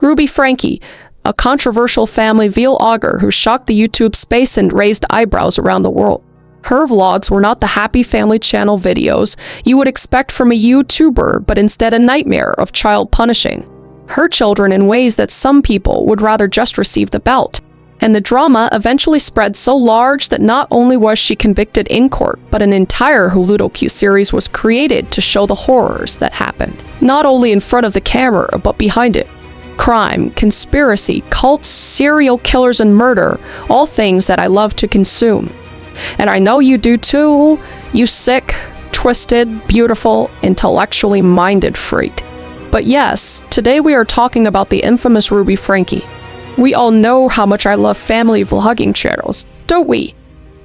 Ruby Franke, a controversial family vlogger who shocked the YouTube space and raised eyebrows around the world. Her vlogs were not the happy family channel videos you would expect from a YouTuber, but instead a nightmare of child punishing her children in ways that some people would rather just receive the belt. And the drama eventually spread so large that not only was she convicted in court, but an entire Hulu docuseries was created to show the horrors that happened, not only in front of the camera, but behind it. Crime, conspiracy, cults, serial killers, and murder, all things that I love to consume. And I know you do too, you sick, twisted, beautiful, intellectually minded freak. But yes, today we are talking about the infamous Ruby Franke. We all know how much I love family vlogging channels, don't we?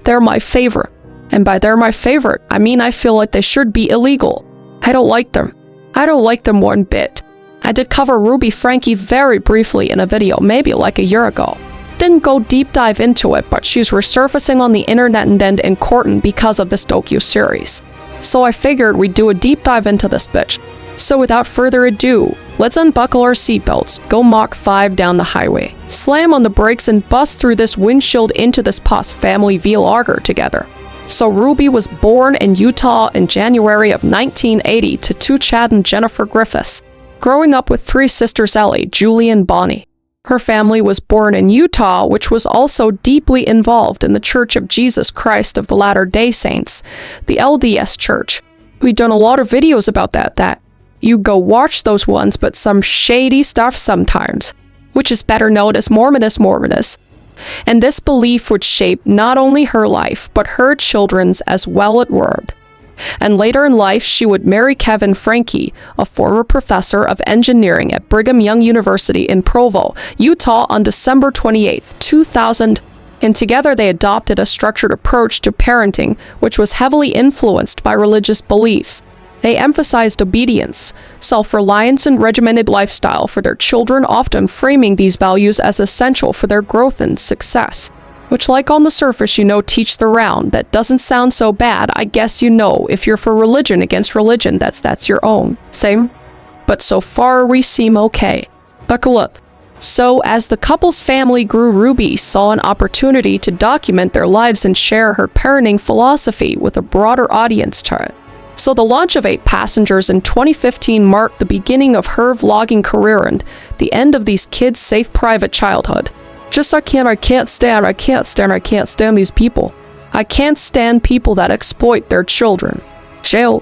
They're my favorite. And by they're my favorite, I mean I feel like they should be illegal. I don't like them. I don't like them one bit. I did cover Ruby Franke very briefly in a video maybe like a year ago. Didn't go deep dive into it, but she's resurfacing on the internet and in court because of this docuseries. So I figured we'd do a deep dive into this bitch. So without further ado, let's unbuckle our seatbelts, go Mach 5 down the highway, slam on the brakes and bust through this windshield into this pos family vlogger together. So Ruby was born in Utah in January of 1980 to two Chad and Jennifer Griffiths, growing up with three sisters Ellie, Julie, and Bonnie. Her family was born in Utah, which was also deeply involved in the Church of Jesus Christ of the Latter-day Saints, the LDS Church. We've done a lot of videos about that. You go watch those ones, but some shady stuff sometimes, which is better known as Mormonism. And this belief would shape not only her life, but her children's as well it would. And later in life, she would marry Kevin Franke, a former professor of engineering at Brigham Young University in Provo, Utah on December 28, 2000, and together they adopted a structured approach to parenting, which was heavily influenced by religious beliefs. They emphasized obedience, self-reliance, and regimented lifestyle for their children, often framing these values as essential for their growth and success. Which, like on the surface, teach the round. That doesn't sound so bad. I guess if you're for religion against religion, that's your own. Same. But so far we seem okay. Buckle up. So, as the couple's family grew, Ruby saw an opportunity to document their lives and share her parenting philosophy with a broader audience to it. So the launch of 8 Passengers in 2015 marked the beginning of her vlogging career and the end of these kids' safe private childhood. I can't stand these people. I can't stand people that exploit their children. Jail.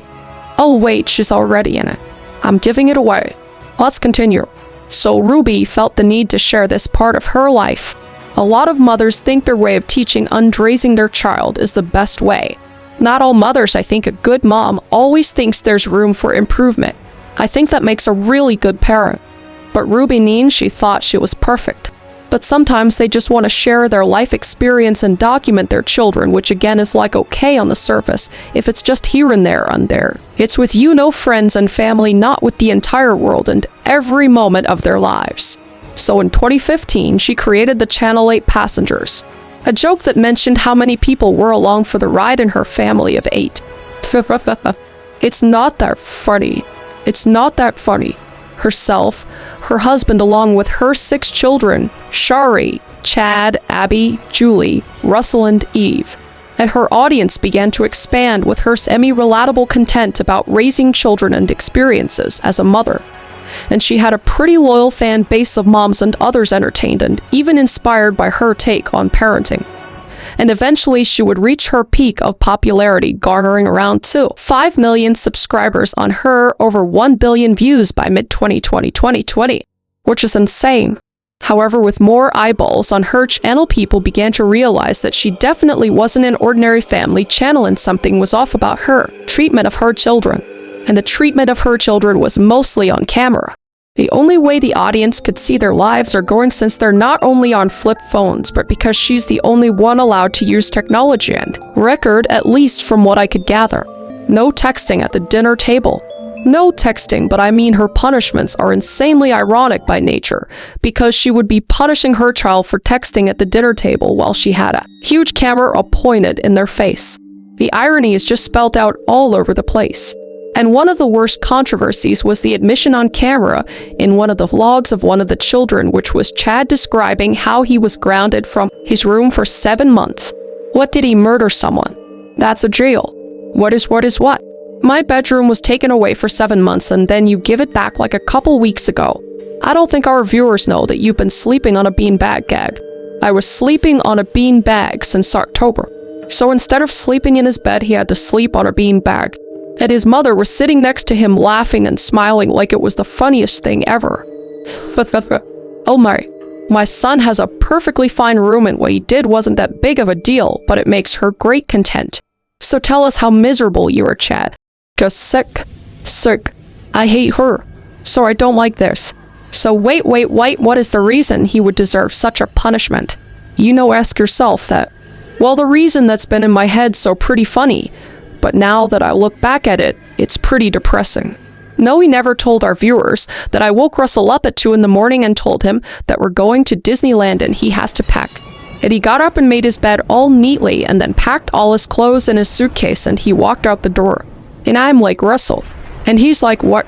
Oh wait, she's already in it. I'm giving it away. Let's continue. So Ruby felt the need to share this part of her life. A lot of mothers think their way of teaching and raising their child is the best way. Not all mothers. I think a good mom always thinks there's room for improvement. I think that makes a really good parent. But Ruby she thought she was perfect. But sometimes they just want to share their life experience and document their children, which again is like okay on the surface, if it's just here and there. It's with friends and family, not with the entire world and every moment of their lives. So in 2015, she created the channel 8 Passengers. A joke that mentioned how many people were along for the ride in her family of 8. It's not that funny. Herself, her husband along with her 6 children, Shari, Chad, Abby, Julie, Russell, and Eve. And her audience began to expand with her semi-relatable content about raising children and experiences as a mother. And she had a pretty loyal fan base of moms and others entertained and even inspired by her take on parenting. And eventually she would reach her peak of popularity, garnering around 5 million subscribers on her, over 1 billion views by mid-2020, which is insane. However, with more eyeballs on her channel, people began to realize that she definitely wasn't an ordinary family channel and something was off about her treatment of her children. And the treatment of her children was mostly on camera. The only way the audience could see their lives are going, since they're not only on flip phones, but because she's the only one allowed to use technology and record, at least from what I could gather. No texting at the dinner table. No texting, but I mean her punishments are insanely ironic by nature, because she would be punishing her child for texting at the dinner table while she had a huge camera pointed in their face. The irony is just spelled out all over the place. And one of the worst controversies was the admission on camera in one of the vlogs of one of the children, which was Chad describing how he was grounded from his room for 7 months. What did he murder someone? That's a jail. What is what? My bedroom was taken away for 7 months and then you give it back like a couple weeks ago. I don't think our viewers know that you've been sleeping on a beanbag gag. I was sleeping on a beanbag since October. So instead of sleeping in his bed, he had to sleep on a beanbag. And his mother was sitting next to him laughing and smiling like it was the funniest thing ever. Oh my son has a perfectly fine room and what he did wasn't that big of a deal, but it makes her great content. So tell us how miserable you are, Chad. 'Cause sick. I hate her. So I don't like this. So wait, what is the reason he would deserve such a punishment? Ask yourself that. Well, the reason that's been in my head so pretty funny, but now that I look back at it, it's pretty depressing. No, he never told our viewers that I woke Russell up at 2 in the morning and told him that we're going to Disneyland and he has to pack. And he got up and made his bed all neatly and then packed all his clothes in his suitcase and he walked out the door. And I'm like, Russell. And he's like, what?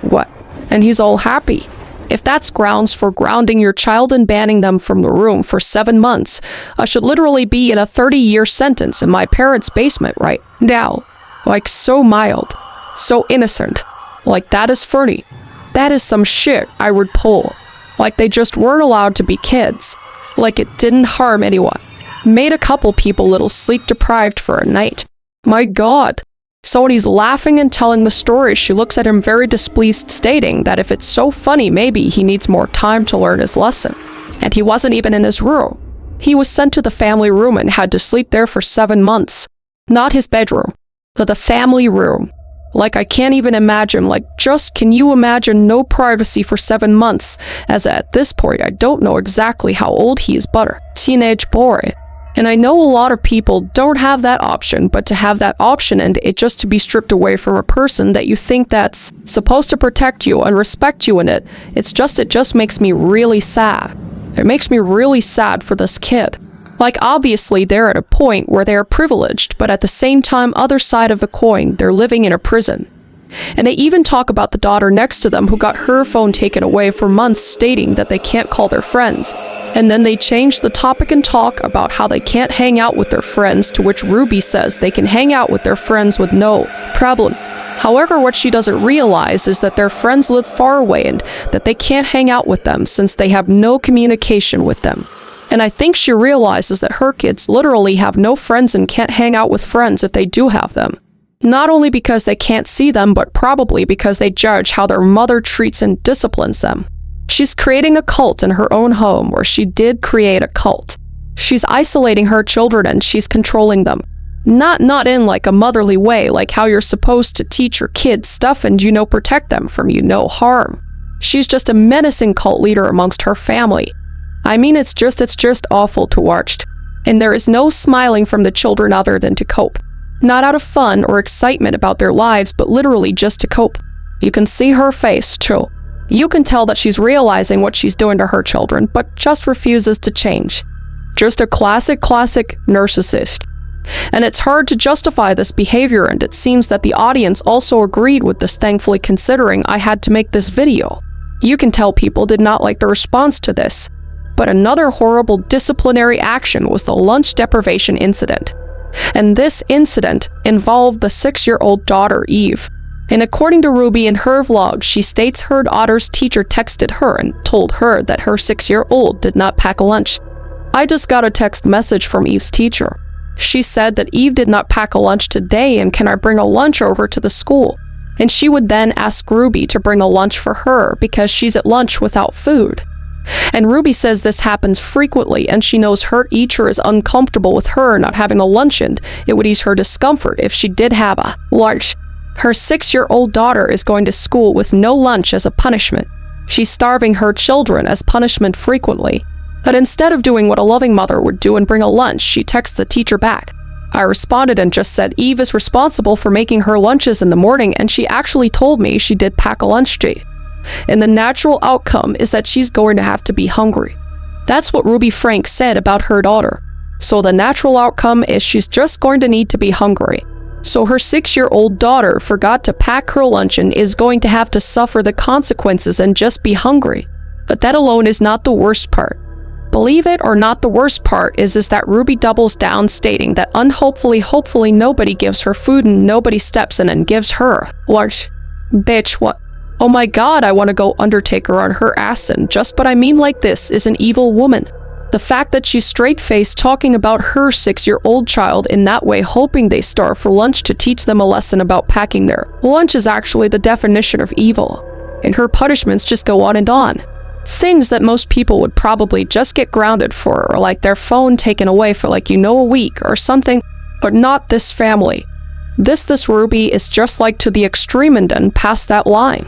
And he's all happy. If that's grounds for grounding your child and banning them from the room for 7 months, I should literally be in a 30-year sentence in my parents' basement right now. Like, so mild. So innocent. Like, that is funny. That is some shit I would pull. Like, they just weren't allowed to be kids. Like, it didn't harm anyone. Made a couple people little sleep-deprived for a night. My God. So when he's laughing and telling the story, she looks at him very displeased, stating that if it's so funny, maybe he needs more time to learn his lesson. And he wasn't even in his room. He was sent to the family room and had to sleep there for 7 months. Not his bedroom, but the family room. Like, I can't even imagine, can you imagine no privacy for 7 months? As at this point, I don't know exactly how old he is, but a teenage boy. And I know a lot of people don't have that option, but to have that option and it just to be stripped away from a person that you think that's supposed to protect you and respect you in it just makes me really sad. It makes me really sad for this kid. Like, obviously they're at a point where they are privileged, but at the same time, other side of the coin, they're living in a prison. And they even talk about the daughter next to them who got her phone taken away for months, stating that they can't call their friends. And then they change the topic and talk about how they can't hang out with their friends, to which Ruby says they can hang out with their friends with no problem. However, what she doesn't realize is that their friends live far away and that they can't hang out with them since they have no communication with them. And I think she realizes that her kids literally have no friends and can't hang out with friends if they do have them. Not only because they can't see them, but probably because they judge how their mother treats and disciplines them. She's creating a cult in her own home, or she did create a cult. She's isolating her children and she's controlling them. Not in like a motherly way, like how you're supposed to teach your kids stuff and protect them from harm. She's just a menacing cult leader amongst her family. I mean, it's just awful to watch. And there is no smiling from the children other than to cope. Not out of fun or excitement about their lives, but literally just to cope. You can see her face, too. You can tell that she's realizing what she's doing to her children, but just refuses to change. Just a classic narcissist. And it's hard to justify this behavior, and it seems that the audience also agreed with this, thankfully, considering I had to make this video. You can tell people did not like the response to this. But another horrible disciplinary action was the lunch deprivation incident. And this incident involved the 6-year-old daughter, Eve. And according to Ruby in her vlog, she states her daughter's teacher texted her and told her that her 6-year-old did not pack a lunch. I just got a text message from Eve's teacher. She said that Eve did not pack a lunch today and can I bring a lunch over to the school? And she would then ask Ruby to bring a lunch for her because she's at lunch without food. And Ruby says this happens frequently and she knows her teacher is uncomfortable with her not having a lunch and it would ease her discomfort if she did have a lunch. Her 6-year-old daughter is going to school with no lunch as a punishment. She's starving her children as punishment frequently. But instead of doing what a loving mother would do and bring a lunch, she texts the teacher back. I responded and just said Eve is responsible for making her lunches in the morning and she actually told me she did pack a lunch today. And the natural outcome is that she's going to have to be hungry. That's what Ruby Franke said about her daughter. So the natural outcome is she's just going to need to be hungry. So her 6-year-old daughter forgot to pack her lunch and is going to have to suffer the consequences and just be hungry. But that alone is not the worst part. Believe it or not, the worst part is that Ruby doubles down, stating that hopefully nobody gives her food and nobody steps in and gives her lunch. Bitch, what? Oh my god, I want to go Undertaker on her ass, and just but I mean like this is an evil woman. The fact that she's straight-faced talking about her 6-year-old child in that way, hoping they starve for lunch to teach them a lesson about packing their lunch, is actually the definition of evil. And her punishments just go on and on. Things that most people would probably just get grounded for, or like their phone taken away for a week or something, but not this family. This Ruby is just like to the extreme and then past that line.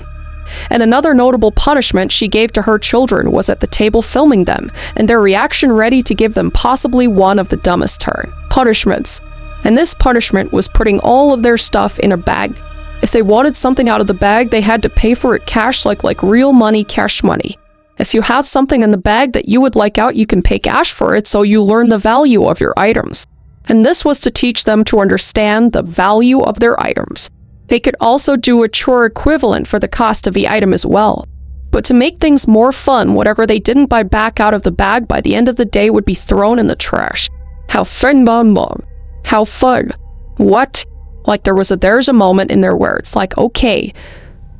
And another notable punishment she gave to her children was at the table filming them, and their reaction ready to give them possibly one of the dumbest punishments. And this punishment was putting all of their stuff in a bag. If they wanted something out of the bag, they had to pay for it cash, like real money, cash money. If you have something in the bag that you would like out, you can pay cash for it, so you learn the value of your items. And this was to teach them to understand the value of their items. They could also do a chore equivalent for the cost of the item as well. But to make things more fun, whatever they didn't buy back out of the bag by the end of the day would be thrown in the trash. How fun, Mom. How fun. What? Like there's a moment in there where it's like, okay,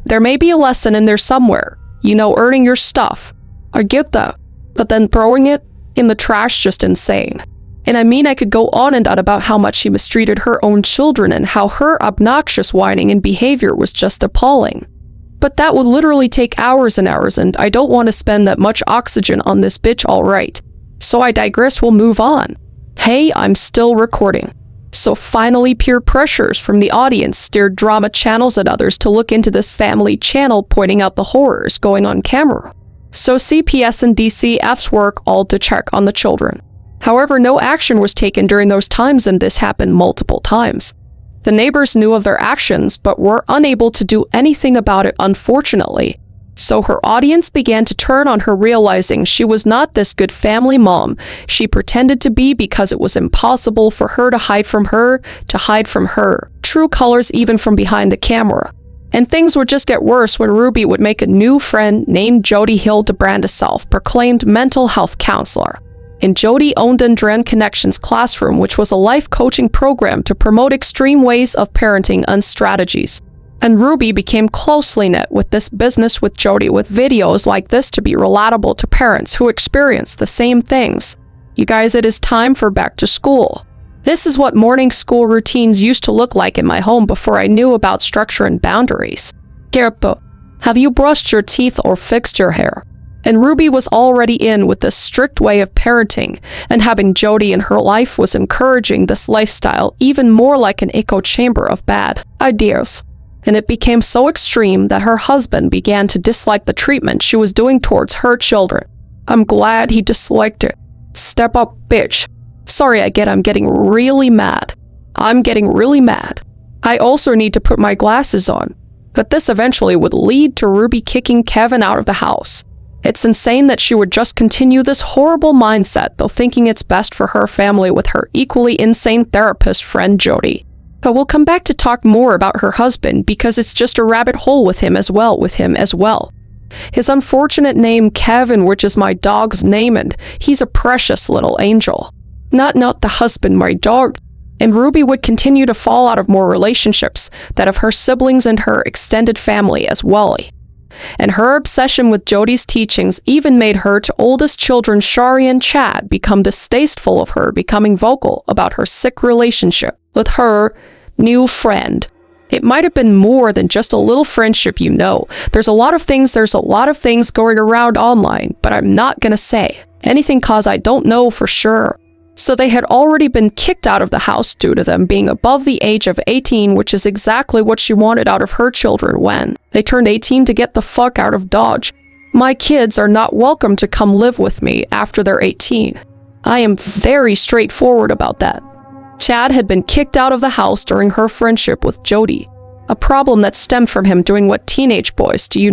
there may be a lesson in there somewhere. Earning your stuff. I get that. But then throwing it in the trash, just insane. And I mean, I could go on and on about how much she mistreated her own children and how her obnoxious whining and behavior was just appalling. But that would literally take hours and hours, and I don't want to spend that much oxygen on this bitch, alright. So I digress, we'll move on. Hey, I'm still recording. So finally, peer pressures from the audience steered drama channels and others to look into this family channel, pointing out the horrors going on camera. So CPS and DCFs work all to check on the children. However, no action was taken during those times, and this happened multiple times. The neighbors knew of their actions, but were unable to do anything about it, unfortunately. So her audience began to turn on her, realizing she was not this good family mom she pretended to be, because it was impossible for her to hide from her true colors, even from behind the camera. And things would just get worse when Ruby would make a new friend named Jodi Hildebrandt, a self-proclaimed mental health counselor. And Jodi owned and ran Connections Classroom, which was a life coaching program to promote extreme ways of parenting and strategies. And Ruby became closely knit with this business with Jodi, with videos like this to be relatable to parents who experience the same things. You guys, it is time for back to school. This is what morning school routines used to look like in my home before I knew about structure and boundaries. Gerpo, have you brushed your teeth or fixed your hair? And Ruby was already in with this strict way of parenting, and having Jodi in her life was encouraging this lifestyle even more, like an echo chamber of bad ideas. And it became so extreme that her husband began to dislike the treatment she was doing towards her children. I'm glad he disliked it. Step up, bitch. Sorry, I'm getting really mad. I also need to put my glasses on. But this eventually would lead to Ruby kicking Kevin out of the house. It's insane that she would just continue this horrible mindset, though thinking it's best for her family with her equally insane therapist friend Jodi. But we'll come back to talk more about her husband, because it's just a rabbit hole with him as well. His unfortunate name, Kevin, which is my dog's name, and he's a precious little angel. Not the husband, my dog. And Ruby would continue to fall out of more relationships, that of her siblings and her extended family as well. And her obsession with Jodi's teachings even made her oldest children, Shari and Chad, become distasteful of her, becoming vocal about her sick relationship with her new friend. It might have been more than just a little friendship, There's a lot of things going around online, but I'm not gonna say anything cause I don't know for sure. So they had already been kicked out of the house due to them being above the age of 18, which is exactly what she wanted out of her children when they turned 18, to get the fuck out of Dodge. My kids are not welcome to come live with me after they're 18. I am very straightforward about that. Chad had been kicked out of the house during her friendship with Jodi. A problem that stemmed from him doing what teenage boys do,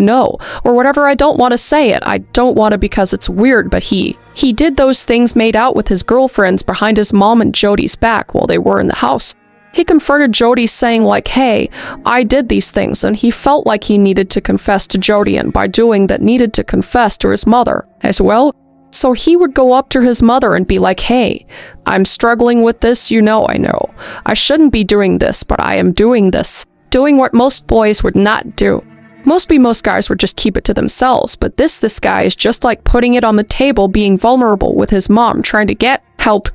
or whatever. I don't want to say it. I don't want to, because it's weird, but he did those things, made out with his girlfriends behind his mom and Jodi's back while they were in the house. He confronted Jodi saying like, hey, I did these things, and he felt like he needed to confess to Jodi, and by doing that needed to confess to his mother as well. So he would go up to his mother and be like, hey, I'm struggling with this, I know. I shouldn't be doing this, but I am doing this. Doing what most boys would not do. Most guys would just keep it to themselves, but this guy is just like putting it on the table, being vulnerable with his mom, trying to get help.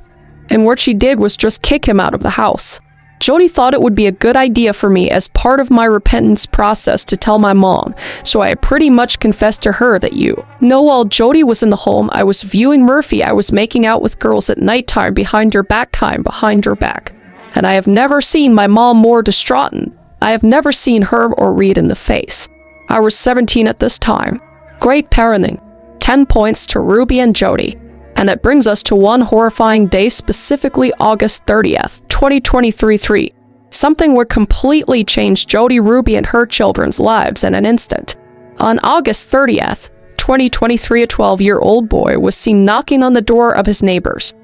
And what she did was just kick him out of the house. Jodi thought it would be a good idea for me as part of my repentance process to tell my mom, so I pretty much confessed to her that while Jodi was in the home, I was viewing Murphy. I was making out with girls at nighttime behind her back. And I have never seen my mom more distraught. I have never seen her or Reed in the face. I was 17 at this time. Great parenting. 10 points to Ruby and Jodi. And it brings us to one horrifying day, specifically August 30th, 2023. Something would completely change Jodi, Ruby, and her children's lives in an instant. On August 30th, 2023, a 12-year-old boy was seen knocking on the door of his neighbors.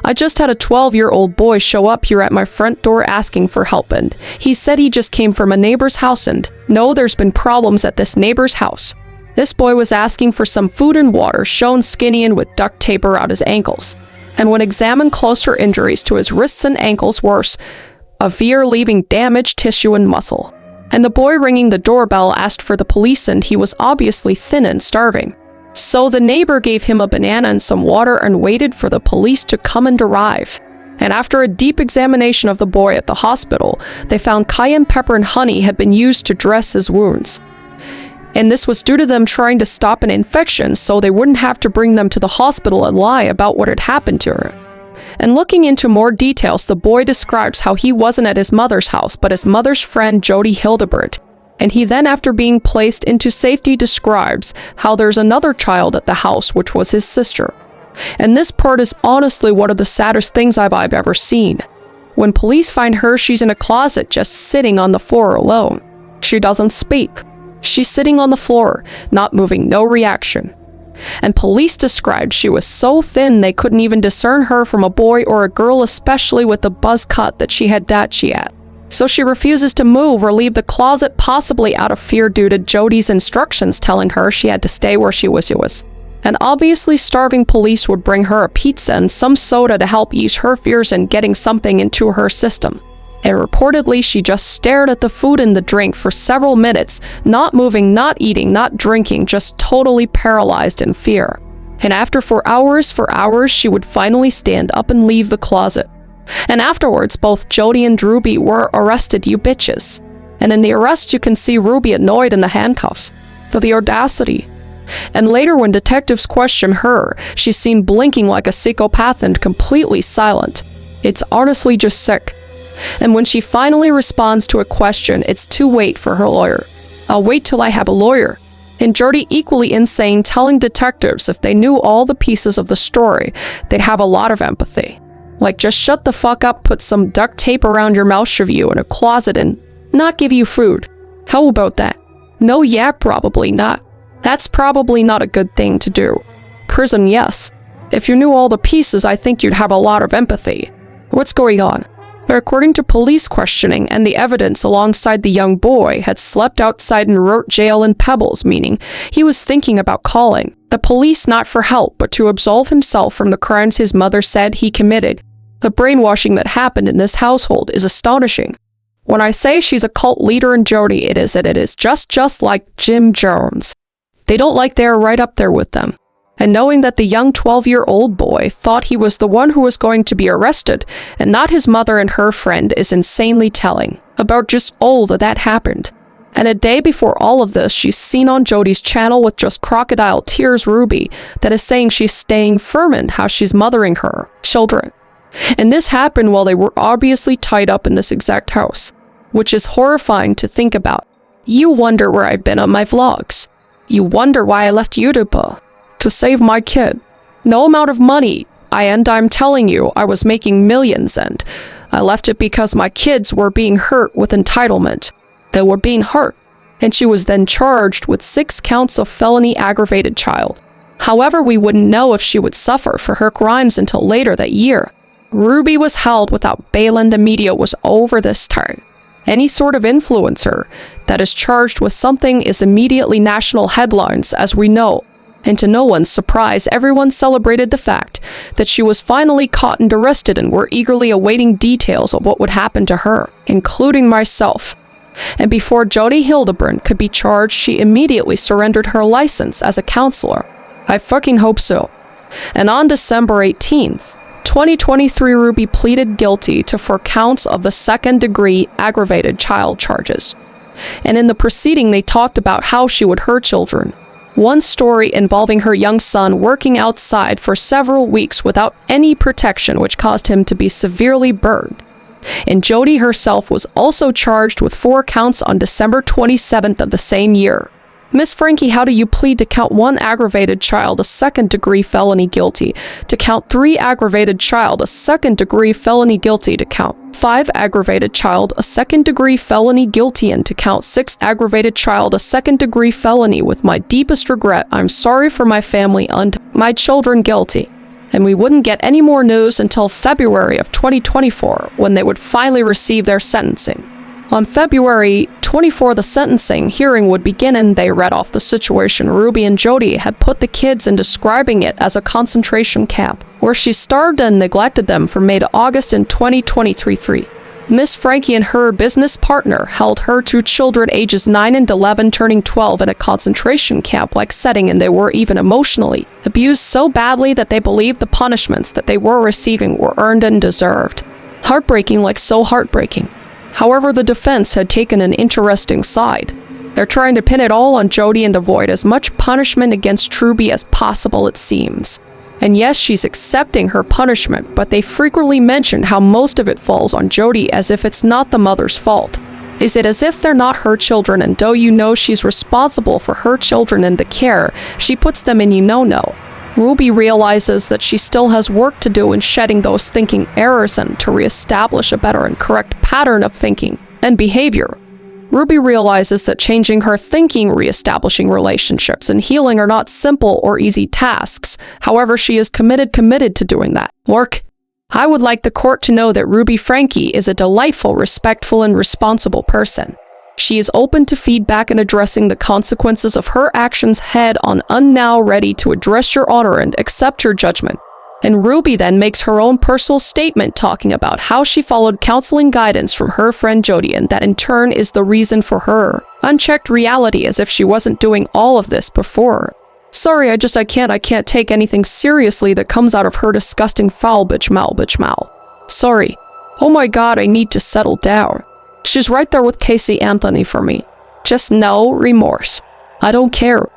I just had a 12-year-old boy show up here at my front door asking for help, and he said he just came from a neighbor's house and no, there's been problems at this neighbor's house. This boy was asking for some food and water, shown skinny and with duct tape around his ankles. And when examined closer, injuries to his wrists and ankles worse, severe, leaving damaged tissue and muscle. And the boy ringing the doorbell asked for the police, and he was obviously thin and starving. So the neighbor gave him a banana and some water and waited for the police to come and arrive. And after a deep examination of the boy at the hospital, they found cayenne pepper and honey had been used to dress his wounds. And this was due to them trying to stop an infection so they wouldn't have to bring them to the hospital and lie about what had happened to her. And looking into more details, the boy describes how he wasn't at his mother's house, but his mother's friend Jodi Hildebrandt. And he then, after being placed into safety, describes how there's another child at the house, which was his sister. And this part is honestly one of the saddest things I've ever seen. When police find her, she's in a closet just sitting on the floor alone. She doesn't speak. She's sitting on the floor, not moving, no reaction. And police described she was so thin they couldn't even discern her from a boy or a girl, especially with the buzz cut that she had. So she refuses to move or leave the closet, possibly out of fear due to Jodi's instructions telling her she had to stay where she was. And obviously starving police would bring her a pizza and some soda to help ease her fears and getting something into her system. And reportedly, she just stared at the food and the drink for several minutes, not moving, not eating, not drinking, just totally paralyzed in fear. And after for hours, she would finally stand up and leave the closet. And afterwards, both Jodi and Ruby were arrested, you bitches. And in the arrest, you can see Ruby annoyed in the handcuffs. For the audacity. And later, when detectives question her, she's seen blinking like a psychopath and completely silent. It's honestly just sick. And when she finally responds to a question, it's too late for her lawyer. I'll wait till I have a lawyer. And Jodi, equally insane, telling detectives if they knew all the pieces of the story, they'd have a lot of empathy. Like, just shut the fuck up, put some duct tape around your mouth, shove you in a closet, and not give you food. How about that? No, yeah, probably not. That's probably not a good thing to do. Prison, yes. If you knew all the pieces, I think you'd have a lot of empathy. What's going on? But according to police questioning and the evidence alongside, the young boy had slept outside and wrote jail in Pebbles, meaning he was thinking about calling the police not for help, but to absolve himself from the crimes his mother said he committed. The brainwashing that happened in this household is astonishing. When I say she's a cult leader in Jodi, it is just like Jim Jones. They don't like they're right up there with them. And knowing that the young 12-year-old boy thought he was the one who was going to be arrested and not his mother and her friend is insanely telling about just all that happened. And a day before all of this, she's seen on Jodi's channel with just crocodile tears Ruby that is saying she's staying firm and how she's mothering her children. And this happened while they were obviously tied up in this exact house, which is horrifying to think about. You wonder where I've been on my vlogs. You wonder why I left YouTube. To save my kid. No amount of money. I'm telling you, I was making millions and I left it because my kids were being hurt with entitlement. They were being hurt. And she was then charged with 6 counts of felony aggravated child. However, we wouldn't know if she would suffer for her crimes until later that year. Ruby was held without bail and the media was over this time. Any sort of influencer that is charged with something is immediately national headlines, as we know. And to no one's surprise, everyone celebrated the fact that she was finally caught and arrested and were eagerly awaiting details of what would happen to her, including myself. And before Jodi Hildebrandt could be charged, she immediately surrendered her license as a counselor. I fucking hope so. And on December 18th, 2023, Ruby pleaded guilty to 4 counts of the second-degree aggravated child charges. And in the proceeding, they talked about how she would hurt children. One story involving her young son working outside for several weeks without any protection, which caused him to be severely burned. And Jodi herself was also charged with 4 counts on December 27th of the same year. Miss Franke, how do you plead to count 1 aggravated child a second-degree felony guilty, to count 3 aggravated child a second-degree felony guilty, to count 5 aggravated child a second-degree felony guilty, and to count 6 aggravated child a second-degree felony? With my deepest regret, I'm sorry for my family and my children guilty. And we wouldn't get any more news until February of 2024, when they would finally receive their sentencing. On February 24, the sentencing hearing would begin, and they read off the situation Ruby and Jodi had put the kids in, describing it as a concentration camp, where she starved and neglected them from May to August in 2023. Miss Franke and her business partner held her 2 children ages 9 and 11 turning 12 in a concentration camp-like setting, and they were even emotionally abused so badly that they believed the punishments that they were receiving were earned and deserved. Heartbreaking, like so heartbreaking. However, the defense had taken an interesting side. They're trying to pin it all on Jodi and avoid as much punishment against Ruby as possible, it seems. And yes, she's accepting her punishment, but they frequently mention how most of it falls on Jodi, as if it's not the mother's fault. Is it as if they're not her children, and though you know she's responsible for her children and the care she puts them in, you know. Ruby realizes that she still has work to do in shedding those thinking errors and to reestablish a better and correct pattern of thinking and behavior. Ruby realizes that changing her thinking, reestablishing relationships, and healing are not simple or easy tasks. However, she is committed to doing that work. I would like the court to know that Ruby Franke is a delightful, respectful, and responsible person. She is open to feedback and addressing the consequences of her actions head on, and now ready to address your honor and accept your judgment. And Ruby then makes her own personal statement talking about how she followed counseling guidance from her friend Jodi, and that in turn is the reason for her unchecked reality, as if she wasn't doing all of this before. Sorry, I can't take anything seriously that comes out of her disgusting foul bitch mouth. Sorry. Oh my god, I need to settle down. She's right there with Casey Anthony for me. Just no remorse. I don't care.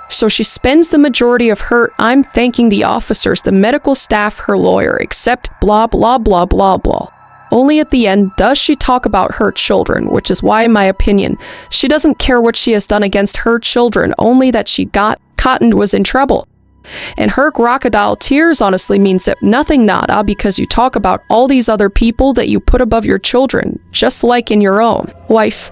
So she spends the majority of her time thanking the officers, the medical staff, her lawyer, except blah blah blah blah blah. Only at the end does she talk about her children, which is why, in my opinion, she doesn't care what she has done against her children, only that she got caught and was in trouble. And her crocodile tears honestly means that nothing, nada, because you talk about all these other people that you put above your children, just like in your own wife.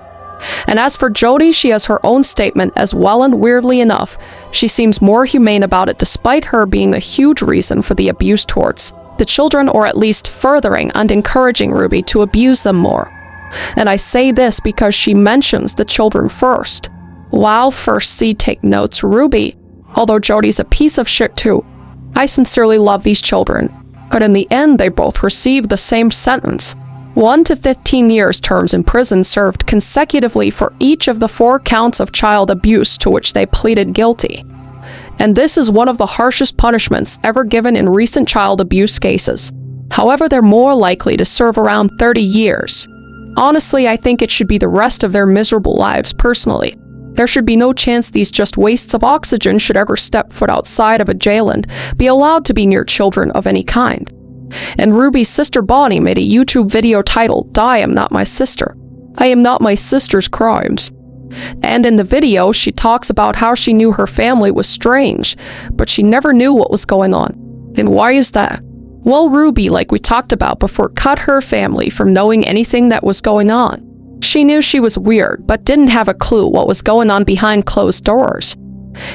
And as for Jodi, she has her own statement as well, and weirdly enough, she seems more humane about it, despite her being a huge reason for the abuse towards the children, or at least furthering and encouraging Ruby to abuse them more. And I say this because she mentions the children first. Wow, first see, take notes, Ruby. Although Jodi's a piece of shit too, I sincerely love these children. But in the end, they both received the same sentence. 1 to 15 years terms in prison served consecutively for each of the 4 counts of child abuse to which they pleaded guilty. And this is one of the harshest punishments ever given in recent child abuse cases. However, they're more likely to serve around 30 years. Honestly, I think it should be the rest of their miserable lives, personally. There should be no chance these just wastes of oxygen should ever step foot outside of a jail and be allowed to be near children of any kind. And Ruby's sister Bonnie made a YouTube video titled, "I am not my sister. I am not my sister's crimes." And in the video, she talks about how she knew her family was strange, but she never knew what was going on. And why is that? Well, Ruby, like we talked about before, cut her family from knowing anything that was going on. She knew she was weird, but didn't have a clue what was going on behind closed doors.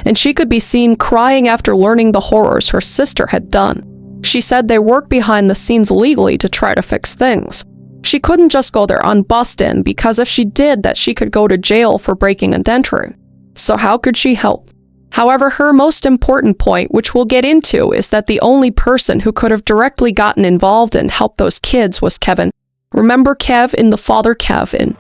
And she could be seen crying after learning the horrors her sister had done. She said they work behind the scenes legally to try to fix things. She couldn't just go there unbusted because if she did that she could go to jail for breaking and entering. So how could she help? However, her most important point, which we'll get into, is that the only person who could have directly gotten involved and helped those kids was Kevin. Remember Kev in The Father Kevin?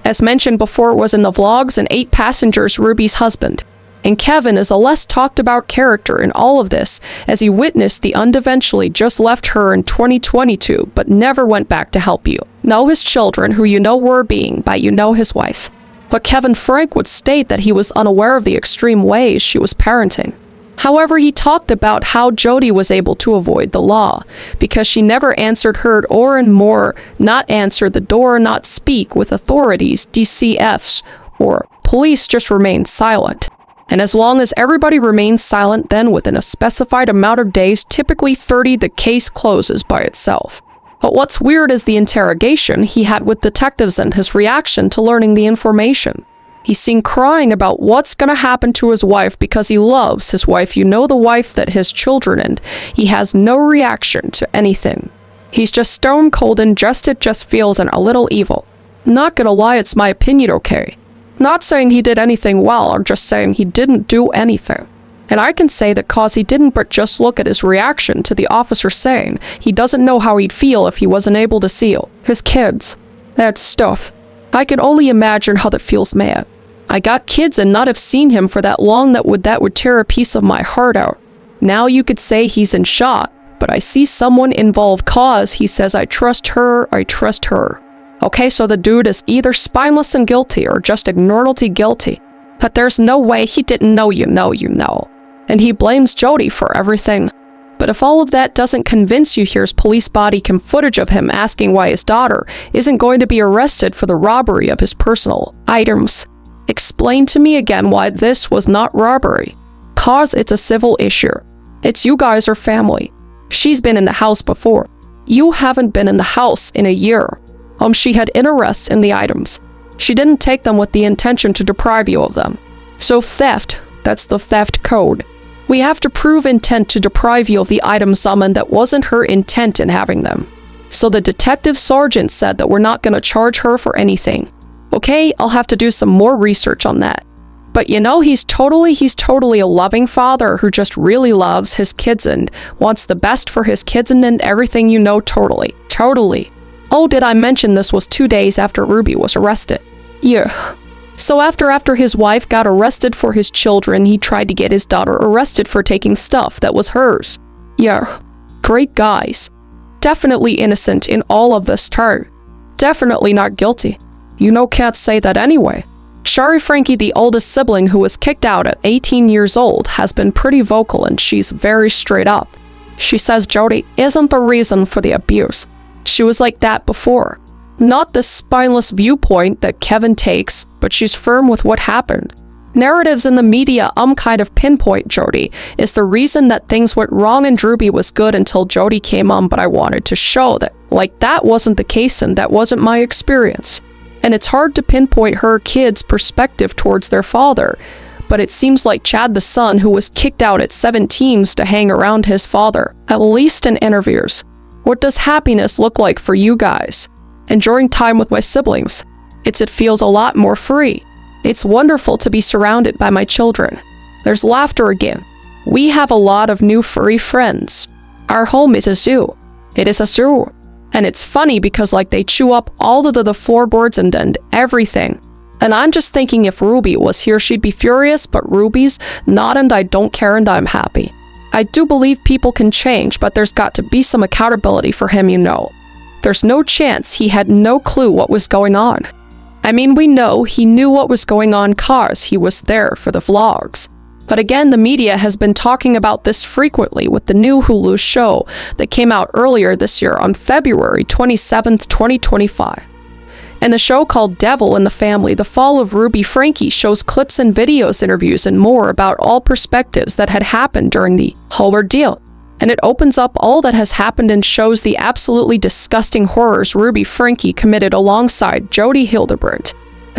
As mentioned before, it was in the vlogs and 8 passengers Ruby's husband. And Kevin is a less talked about character in all of this, as he witnessed the end eventually just left her in 2022 but never went back to help you. Know his children, who you know were being by you know his wife. But Kevin Franke would state that he was unaware of the extreme ways she was parenting. However, he talked about how Jodi was able to avoid the law, because she never answered her or and more, not answer the door, not speak with authorities, DCFs, or police, just remained silent. And as long as everybody remains silent, then within a specified amount of days, typically 30, the case closes by itself. But what's weird is the interrogation he had with detectives and his reaction to learning the information. He's seen crying about what's gonna happen to his wife because he loves his wife, you know, the wife that his children, and he has no reaction to anything. He's just stone cold and it just feels a little evil. Not gonna lie, it's my opinion, okay? Not saying he did anything well, I'm just saying he didn't do anything. And I can say that cause he didn't, but just look at his reaction to the officer saying he doesn't know how he'd feel if he wasn't able to see his kids. That stuff. I can only imagine how that feels, man. I got kids and not have seen him for that long, that would tear a piece of my heart out. Now you could say he's in shock, but I see someone involved cause he says I trust her. Okay, so the dude is either spineless and guilty or just ignorantly guilty. But there's no way he didn't know you know. And he blames Jodi for everything. But if all of that doesn't convince you, here's police body cam footage of him asking why his daughter isn't going to be arrested for the robbery of his personal items. Explain to me again why this was not robbery. Cause it's a civil issue. It's you guys are family. She's been in the house before. You haven't been in the house in a year. She had interest in the items. She didn't take them with the intention to deprive you of them. So theft, that's the theft code. We have to prove intent to deprive you of the items summoned that wasn't her intent in having them. So the detective sergeant said that we're not going to charge her for anything. Okay, I'll have to do some more research on that. But you know, he's totally a loving father who just really loves his kids and wants the best for his kids and everything, you know, totally. Oh, did I mention this was 2 days after Ruby was arrested? Yeah. So after his wife got arrested for his children, he tried to get his daughter arrested for taking stuff that was hers. Yeah. Great guys. Definitely innocent in all of this too. Definitely not guilty. You know, can't say that anyway. Jodi Franke, the oldest sibling who was kicked out at 18 years old, has been pretty vocal and she's very straight up. She says Jodi isn't the reason for the abuse. She was like that before. Not this spineless viewpoint that Kevin takes, but she's firm with what happened. Narratives in the media kind of pinpoint Jodi is the reason that things went wrong and Ruby was good until Jodi came on, but I wanted to show that that wasn't the case and that wasn't my experience. And it's hard to pinpoint her kids' perspective towards their father, but it seems like Chad the son who was kicked out at 17 to hang around his father, at least in interviews. What does happiness look like for you guys? Enjoying time with my siblings. It feels a lot more free. It's wonderful to be surrounded by my children. There's laughter again. We have a lot of new furry friends. Our home is a zoo. It is a zoo. And it's funny because they chew up all the floorboards and everything. And I'm just thinking if Ruby was here, she'd be furious, but Ruby's not, and I don't care and I'm happy. I do believe people can change, but there's got to be some accountability for him, you know. There's no chance he had no clue what was going on. I mean, we know he knew what was going on cause he was there for the vlogs. But again, the media has been talking about this frequently with the new Hulu show that came out earlier this year on February 27th, 2025. And the show called Devil in the Family, The Fall of Ruby Franke, shows clips and videos, interviews, and more about all perspectives that had happened during the whole ordeal. And it opens up all that has happened and shows the absolutely disgusting horrors Ruby Franke committed alongside Jodi Hildebrandt.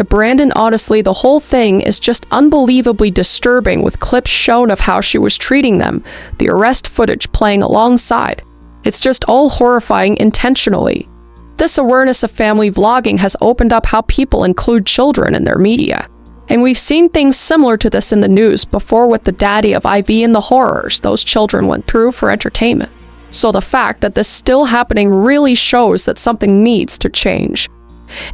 Brandon, honestly, the whole thing is just unbelievably disturbing, with clips shown of how she was treating them, the arrest footage playing alongside. It's just all horrifying intentionally. This awareness of family vlogging has opened up how people include children in their media. And we've seen things similar to this in the news before with the daddy of Ivy and the horrors those children went through for entertainment. So the fact that this is still happening really shows that something needs to change.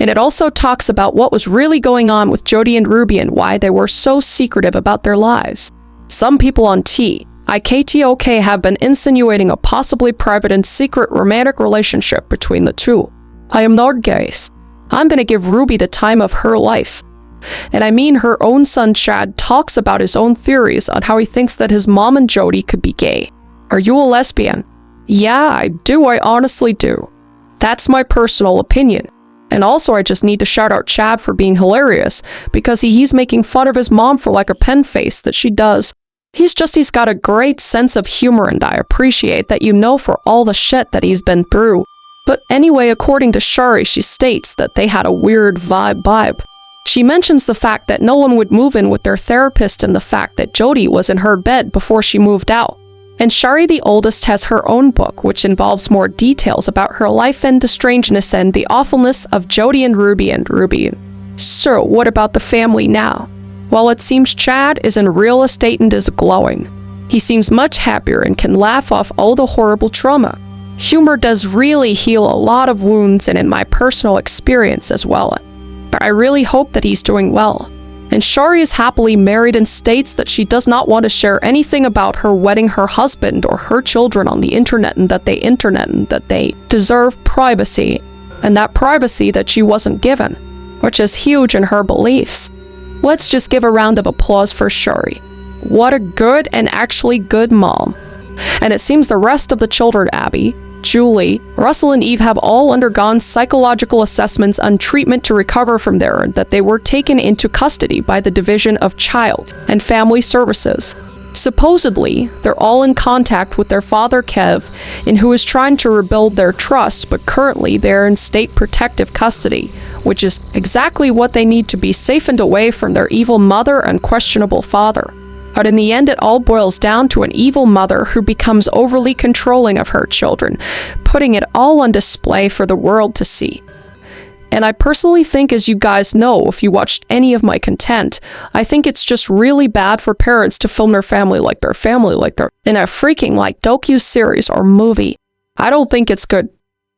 And it also talks about what was really going on with Jodi and Ruby and why they were so secretive about their lives. Some people on TikTok have been insinuating a possibly private and secret romantic relationship between the two. I am not gay. I'm gonna give Ruby the time of her life. And I mean, her own son Chad talks about his own theories on how he thinks that his mom and Jodi could be gay. Are you a lesbian? Yeah, I do. I honestly do. That's my personal opinion. And also, I just need to shout out Chad for being hilarious, because he's making fun of his mom for like a pen face that she does. He's got a great sense of humor, and I appreciate that, for all the shit that he's been through. But anyway, according to Shari, she states that they had a weird vibe. She mentions the fact that no one would move in with their therapist and the fact that Jodi was in her bed before she moved out. And Shari, the oldest, has her own book, which involves more details about her life and the strangeness and the awfulness of Jodi and Ruby. So, what about the family now? Well, it seems Chad is in real estate and is glowing. He seems much happier and can laugh off all the horrible trauma. Humor does really heal a lot of wounds, and in my personal experience as well. But I really hope that he's doing well. And Shari is happily married and states that she does not want to share anything about her wedding her husband or her children on the internet, and that they deserve privacy, and that privacy that she wasn't given, which is huge in her beliefs. Let's just give a round of applause for Shari. What a good and actually good mom. And it seems the rest of the children, Abby, Julie, Russell, and Eve, have all undergone psychological assessments and treatment to recover from there, and that they were taken into custody by the Division of Child and Family Services. Supposedly, they're all in contact with their father, Kev, and who is trying to rebuild their trust, but currently they're in state protective custody, which is exactly what they need to be safe and away from their evil mother and questionable father. But in the end, it all boils down to an evil mother who becomes overly controlling of her children, putting it all on display for the world to see. And I personally think, as you guys know, if you watched any of my content, I think it's just really bad for parents to film their family like they're in a freaking docuseries or movie. I don't think it's good.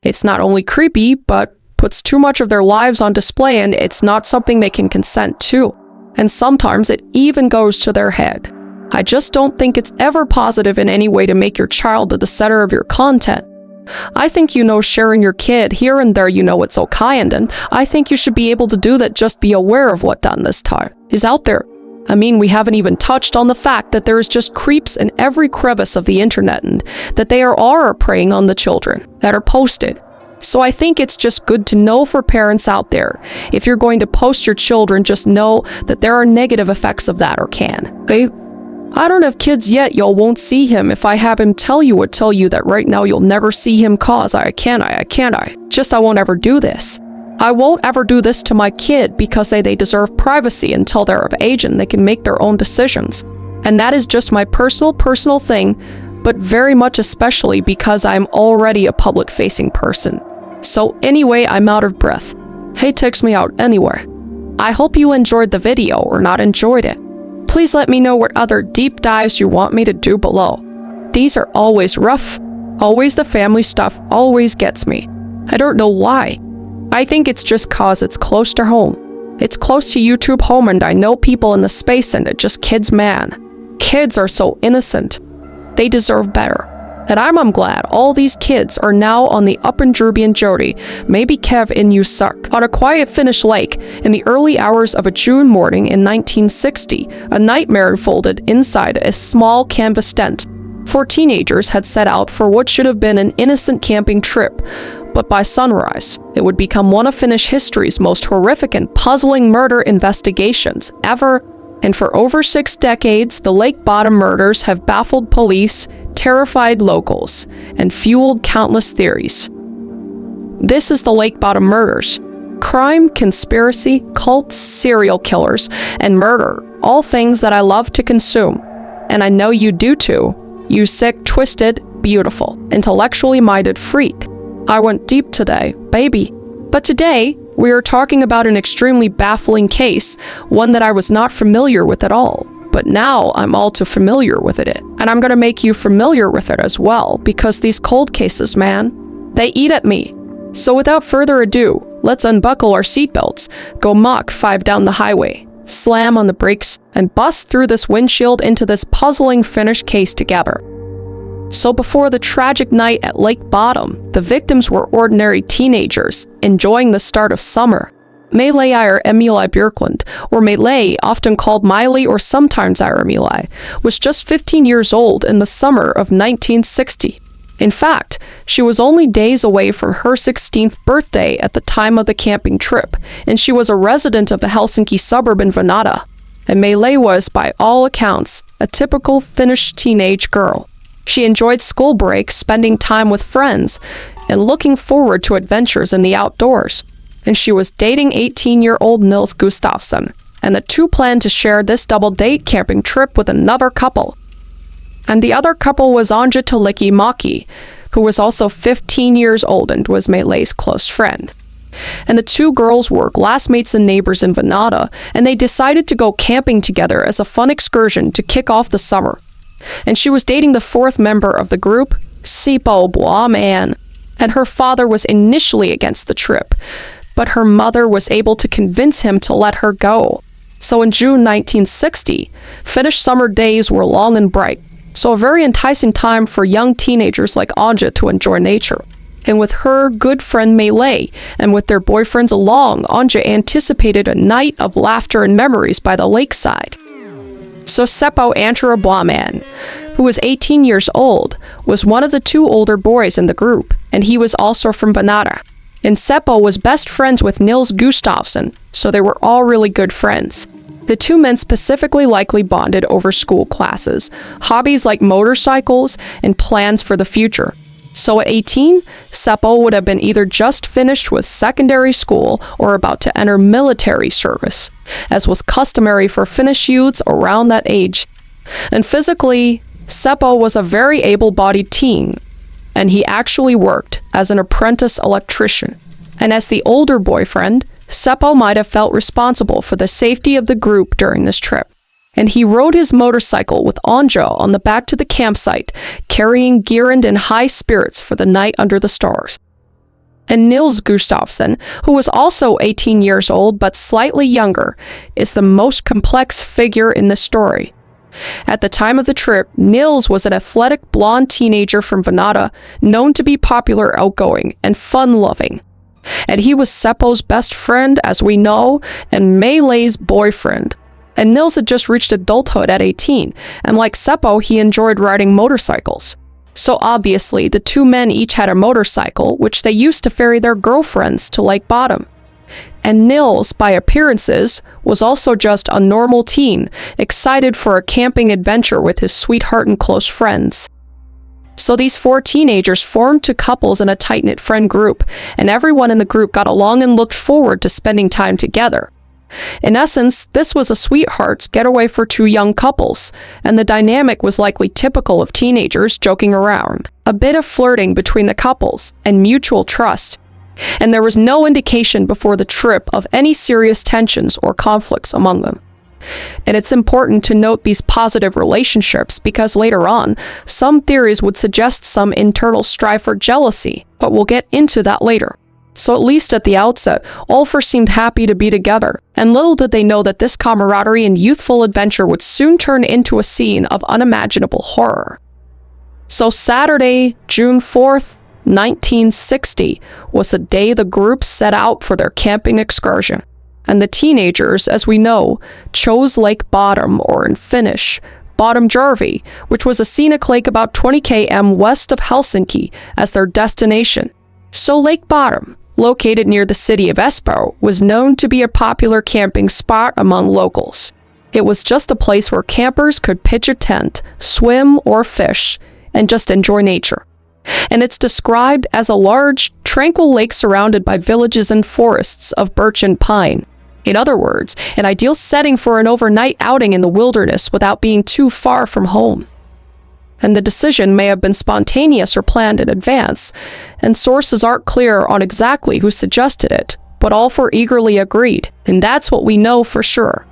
It's not only creepy, but puts too much of their lives on display, and it's not something they can consent to. And sometimes it even goes to their head. I just don't think it's ever positive in any way to make your child the center of your content. I think sharing your kid here and there, it's okay, and then I think you should be able to do that. Just be aware of what done this time is out there. I mean, we haven't even touched on the fact that there is just creeps in every crevice of the internet, and that they are preying on the children that are posted. So I think it's just good to know for parents out there, if you're going to post your children, just know that there are negative effects of that, or can. Okay? I don't have kids yet, y'all won't see him. If I have him, tell you that right now you'll never see him, cause I won't ever do this. I won't ever do this to my kid, because they deserve privacy until they're of age and they can make their own decisions. And that is just my personal thing, but very much especially because I'm already a public-facing person. So anyway, I'm out of breath. Hey, text me out anywhere. I hope you enjoyed the video or not enjoyed it. Please let me know what other deep dives you want me to do below. These are always rough. Always the family stuff always gets me. I don't know why. I think it's just cause it's close to home. It's close to YouTube home, and I know people in the space, and it just kids, man. Kids are so innocent. They deserve better. And I'm glad all these kids are now on the up and Ruby and Jodi, maybe Kev and you suck. On a quiet Finnish lake in the early hours of a June morning in 1960, a nightmare unfolded inside a small canvas tent. 4 teenagers had set out for what should have been an innocent camping trip, but by sunrise, it would become one of Finnish history's most horrific and puzzling murder investigations ever. And for over 6 decades, the lake bottom murders have baffled police, terrified locals, and fueled countless theories. This is the lake bottom murders. Crime, conspiracy, cults, serial killers, and murder, all things that I love to consume. And I know you do too, you sick, twisted, beautiful, intellectually minded freak. I went deep today, baby. But today, we are talking about an extremely baffling case, one that I was not familiar with at all. But now I'm all too familiar with it. And I'm gonna make you familiar with it as well, because these cold cases, man, they eat at me. So without further ado, let's unbuckle our seatbelts, go Mach 5 down the highway, slam on the brakes, and bust through this windshield into this puzzling finished case together. So before the tragic night at Lake Bottom, the victims were ordinary teenagers, enjoying the start of summer. Maleir Emili Björklund, or Malay, often called Miley or sometimes Ira Emili, was just 15 years old in the summer of 1960. In fact, she was only days away from her 16th birthday at the time of the camping trip, and she was a resident of the Helsinki suburb in Vanata. And Malay was, by all accounts, a typical Finnish teenage girl. She enjoyed school breaks, spending time with friends, and looking forward to adventures in the outdoors. And she was dating 18-year-old Nils Gustafsson, and the two planned to share this double-date camping trip with another couple. And the other couple was Anja Maki, who was also 15 years old and was Malay's close friend. And the two girls were classmates and neighbors in Vanata, and they decided to go camping together as a fun excursion to kick off the summer. And she was dating the fourth member of the group, Sipo Boaman, and her father was initially against the trip, but her mother was able to convince him to let her go. So in June 1960, Finnish summer days were long and bright, so a very enticing time for young teenagers like Anja to enjoy nature. And with her good friend Malay, and with their boyfriends along, Anja anticipated a night of laughter and memories by the lakeside. So Seppo Antero Boaman, who was 18 years old, was one of the two older boys in the group, and he was also from Vanata. And Seppo was best friends with Nils Gustafsson, so they were all really good friends. The two men specifically likely bonded over school classes, hobbies like motorcycles, and plans for the future. So at 18, Seppo would have been either just finished with secondary school or about to enter military service, as was customary for Finnish youths around that age. And physically, Seppo was a very able-bodied teen, and he actually worked as an apprentice electrician. And as the older boyfriend, Seppo might have felt responsible for the safety of the group during this trip. And he rode his motorcycle with Anja on the back to the campsite, carrying gear and in high spirits for the night under the stars. And Nils Gustafsson, who was also 18 years old but slightly younger, is the most complex figure in the story. At the time of the trip, Nils was an athletic blonde teenager from Vanata, known to be popular, outgoing, and fun-loving. And he was Seppo's best friend, as we know, and Malay's boyfriend. And Nils had just reached adulthood at 18, and like Seppo, he enjoyed riding motorcycles. So obviously, the two men each had a motorcycle, which they used to ferry their girlfriends to Lake Bottom. And Nils, by appearances, was also just a normal teen, excited for a camping adventure with his sweetheart and close friends. So these four teenagers formed to couples in a tight-knit friend group, and everyone in the group got along and looked forward to spending time together. In essence, this was a sweetheart's getaway for two young couples, and the dynamic was likely typical of teenagers joking around, a bit of flirting between the couples, and mutual trust. And there was no indication before the trip of any serious tensions or conflicts among them. And it's important to note these positive relationships because later on, some theories would suggest some internal strife or jealousy, but we'll get into that later. So at least at the outset, all four seemed happy to be together, and little did they know that this camaraderie and youthful adventure would soon turn into a scene of unimaginable horror. So Saturday, June 4th, 1960, was the day the group set out for their camping excursion. And the teenagers, as we know, chose Lake Bottom, or in Finnish, Bottomjärvi, which was a scenic lake about 20 km west of Helsinki, as their destination. So Lake Bottom, located near the city of Espoo, was known to be a popular camping spot among locals. It was just a place where campers could pitch a tent, swim or fish, and just enjoy nature. And it's described as a large, tranquil lake surrounded by villages and forests of birch and pine. In other words, an ideal setting for an overnight outing in the wilderness without being too far from home. And the decision may have been spontaneous or planned in advance, and sources aren't clear on exactly who suggested it, but all four eagerly agreed, and that's what we know for sure.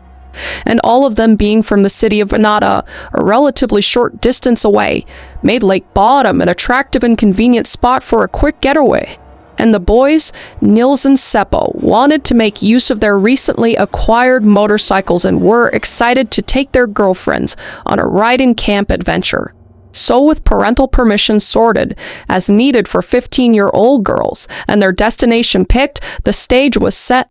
And all of them being from the city of Venata, a relatively short distance away, made Lake Bottom an attractive and convenient spot for a quick getaway. And the boys, Nils and Seppo, wanted to make use of their recently acquired motorcycles and were excited to take their girlfriends on a ride-in-camp adventure. So with parental permission sorted as needed for 15-year-old girls and their destination picked, the stage was set.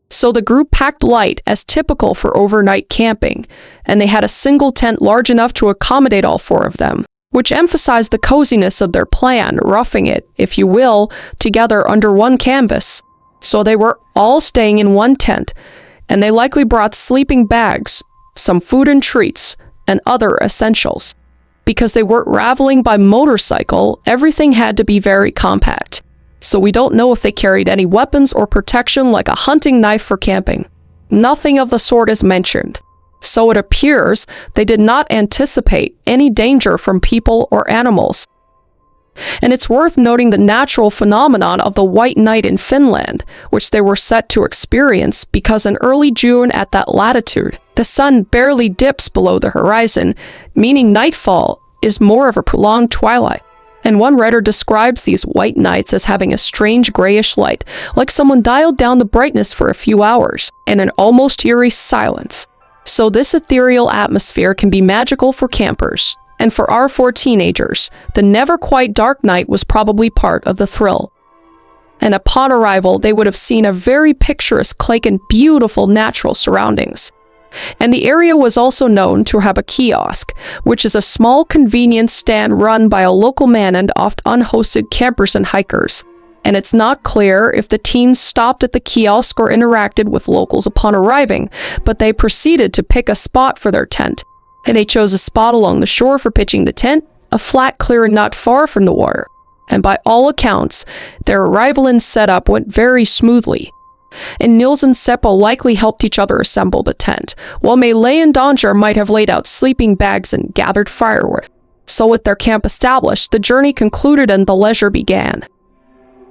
So the group packed light as typical for overnight camping, and they had a single tent large enough to accommodate all four of them, which emphasized the coziness of their plan, roughing it, if you will, together under one canvas. So they were all staying in one tent, and they likely brought sleeping bags, some food and treats, and other essentials. Because they weren't traveling by motorcycle, everything had to be very compact. So we don't know if they carried any weapons or protection like a hunting knife for camping. Nothing of the sort is mentioned. So it appears they did not anticipate any danger from people or animals. And it's worth noting the natural phenomenon of the white night in Finland, which they were set to experience because in early June at that latitude, the sun barely dips below the horizon, meaning nightfall is more of a prolonged twilight. And one writer describes these white nights as having a strange grayish light, like someone dialed down the brightness for a few hours, and an almost eerie silence. So this ethereal atmosphere can be magical for campers, and for our four teenagers, the never-quite dark night was probably part of the thrill. And upon arrival, they would have seen a very picturesque lake and beautiful natural surroundings. And the area was also known to have a kiosk, which is a small convenience stand run by a local man and oft unhosted campers and hikers. And it's not clear if the teens stopped at the kiosk or interacted with locals upon arriving, but they proceeded to pick a spot for their tent. And they chose a spot along the shore for pitching the tent, a flat clearing not far from the water. And by all accounts, their arrival and setup went very smoothly. And Nils and Seppo likely helped each other assemble the tent, while Melee and Donjar might have laid out sleeping bags and gathered firewood. So with their camp established, the journey concluded and the leisure began.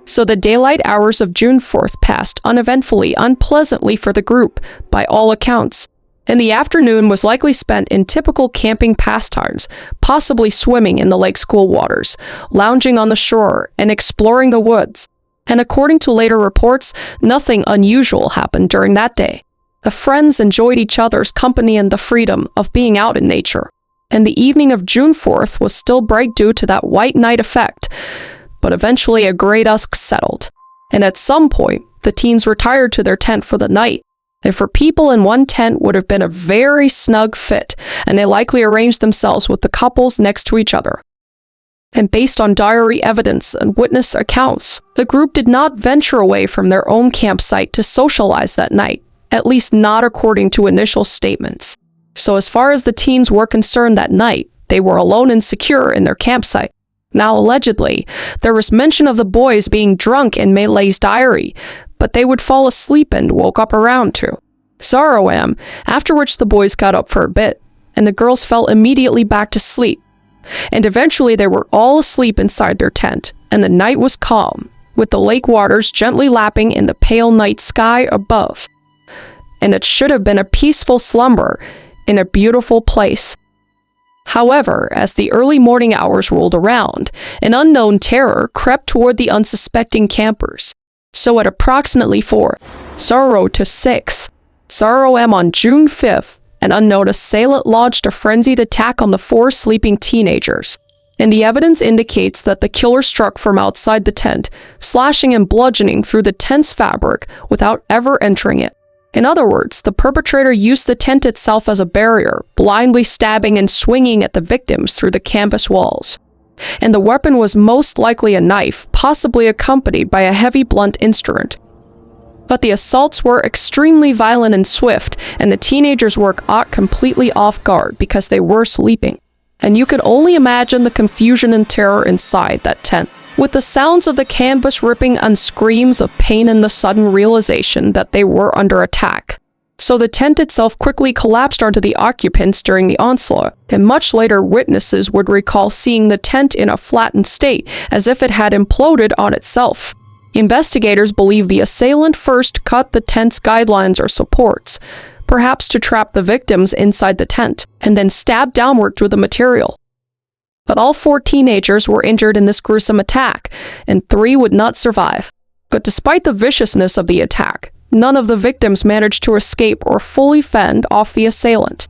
So the daylight hours of June 4th passed uneventfully, unpleasantly for the group, by all accounts. And the afternoon was likely spent in typical camping pastimes, possibly swimming in the lake's cool waters, lounging on the shore, and exploring the woods. And according to later reports, nothing unusual happened during that day. The friends enjoyed each other's company and the freedom of being out in nature. And the evening of June 4th was still bright due to that white night effect, but eventually a gray dusk settled. And at some point, the teens retired to their tent for the night. And for people in one tent would have been a very snug fit, and they likely arranged themselves with the couples next to each other. And based on diary evidence and witness accounts, the group did not venture away from their own campsite to socialize that night, at least not according to initial statements. So as far as the teens were concerned that night, they were alone and secure in their campsite. Now allegedly, there was mention of the boys being drunk in Melee's diary, but they would fall asleep and woke up around 2. Saroam, after which the boys got up for a bit, and the girls fell immediately back to sleep. And eventually they were all asleep inside their tent, and the night was calm, with the lake waters gently lapping in the pale night sky above. And it should have been a peaceful slumber in a beautiful place. However, as the early morning hours rolled around, an unknown terror crept toward the unsuspecting campers. So at approximately 4:00 to 6:00 am on June 5th, an unknown assailant launched a frenzied attack on the 4 sleeping teenagers. And the evidence indicates that the killer struck from outside the tent, slashing and bludgeoning through the tent's fabric without ever entering it. In other words, the perpetrator used the tent itself as a barrier, blindly stabbing and swinging at the victims through the canvas walls. And the weapon was most likely a knife, possibly accompanied by a heavy blunt instrument. But the assaults were extremely violent and swift, and the teenagers were caught completely off guard because they were sleeping. And you could only imagine the confusion and terror inside that tent. with the sounds of the canvas ripping and screams of pain and the sudden realization that they were under attack. So the tent itself quickly collapsed onto the occupants during the onslaught, and much later witnesses would recall seeing the tent in a flattened state, as if it had imploded on itself. Investigators believe the assailant first cut the tent's guidelines or supports, perhaps to trap the victims inside the tent, and then stabbed downward through the material. But all 4 teenagers were injured in this gruesome attack, and 3 would not survive. But despite the viciousness of the attack, none of the victims managed to escape or fully fend off the assailant.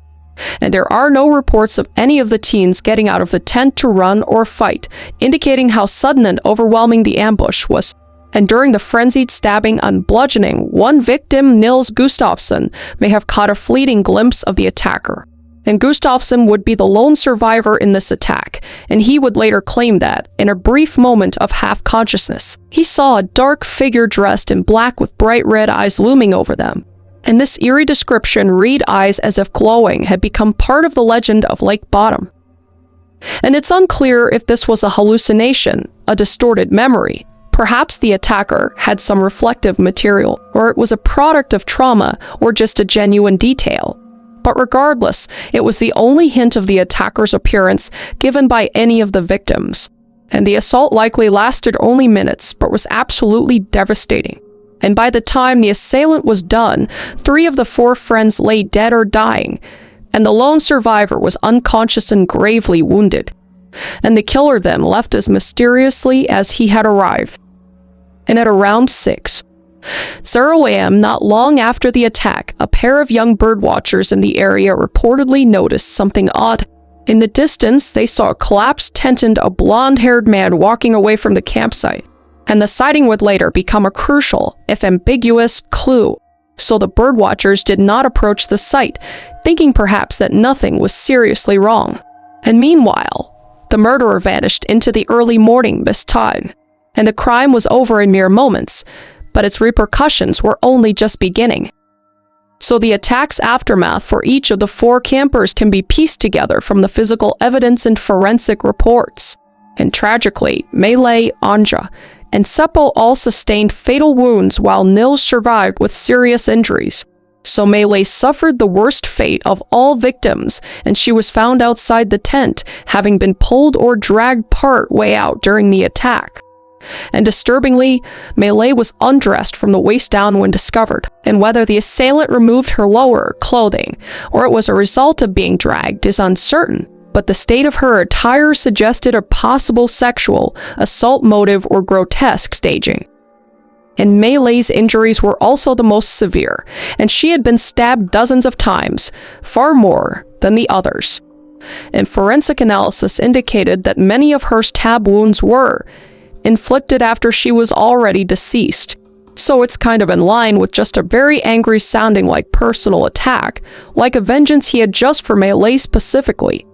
And there are no reports of any of the teens getting out of the tent to run or fight, indicating how sudden and overwhelming the ambush was. And during the frenzied stabbing and bludgeoning, one victim, Nils Gustafsson, may have caught a fleeting glimpse of the attacker. And Gustafsson would be the lone survivor in this attack, and he would later claim that, in a brief moment of half-consciousness, he saw a dark figure dressed in black with bright red eyes looming over them. And this eerie description, "red eyes as if glowing," had become part of the legend of Lake Bottom. And it's unclear if this was a hallucination, a distorted memory. Perhaps the attacker had some reflective material, or it was a product of trauma, or just a genuine detail. But regardless, it was the only hint of the attacker's appearance given by any of the victims. And the assault likely lasted only minutes, but was absolutely devastating. And by the time the assailant was done, 3 of the 4 friends lay dead or dying, and the lone survivor was unconscious and gravely wounded. And the killer then left as mysteriously as he had arrived. And at around 6:00 a.m., not long after the attack, a pair of young birdwatchers in the area reportedly noticed something odd. In the distance, they saw a collapsed tent and a blonde-haired man walking away from the campsite. And the sighting would later become a crucial, if ambiguous, clue. So the birdwatchers did not approach the site, thinking perhaps that nothing was seriously wrong. And meanwhile, the murderer vanished into the early morning mist tide. And the crime was over in mere moments, but its repercussions were only just beginning. So the attack's aftermath for each of the 4 campers can be pieced together from the physical evidence and forensic reports. And tragically, Melee, Anja, and Seppo all sustained fatal wounds while Nils survived with serious injuries. So Melee suffered the worst fate of all victims, and she was found outside the tent, having been pulled or dragged part way out during the attack. And disturbingly, Melee was undressed from the waist down when discovered, and whether the assailant removed her lower clothing or it was a result of being dragged is uncertain, but the state of her attire suggested a possible sexual, assault motive, or grotesque staging. And Melee's injuries were also the most severe, and she had been stabbed dozens of times, far more than the others. And forensic analysis indicated that many of her stab wounds were inflicted after she was already deceased. So it's kind of in line with just a very angry sounding like personal attack, like a vengeance he had just for Melee specifically.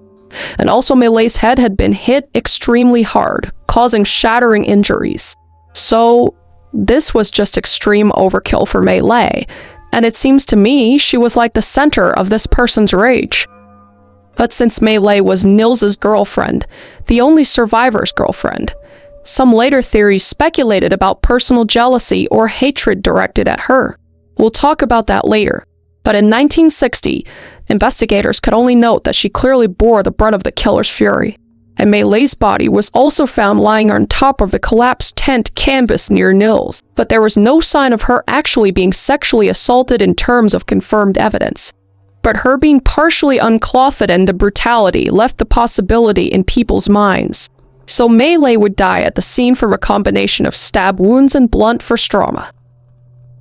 And also Melee's head had been hit extremely hard, causing shattering injuries. So this was just extreme overkill for Melee, and it seems to me she was like the center of this person's rage. But since Melee was Nils's girlfriend, the only survivor's girlfriend, some later theories speculated about personal jealousy or hatred directed at her. We'll talk about that later. But in 1960, investigators could only note that she clearly bore the brunt of the killer's fury. And Melee's body was also found lying on top of the collapsed tent canvas near Nils, but there was no sign of her actually being sexually assaulted in terms of confirmed evidence. But her being partially unclothed and the brutality left the possibility in people's minds. So Melee would die at the scene from a combination of stab wounds and blunt force trauma.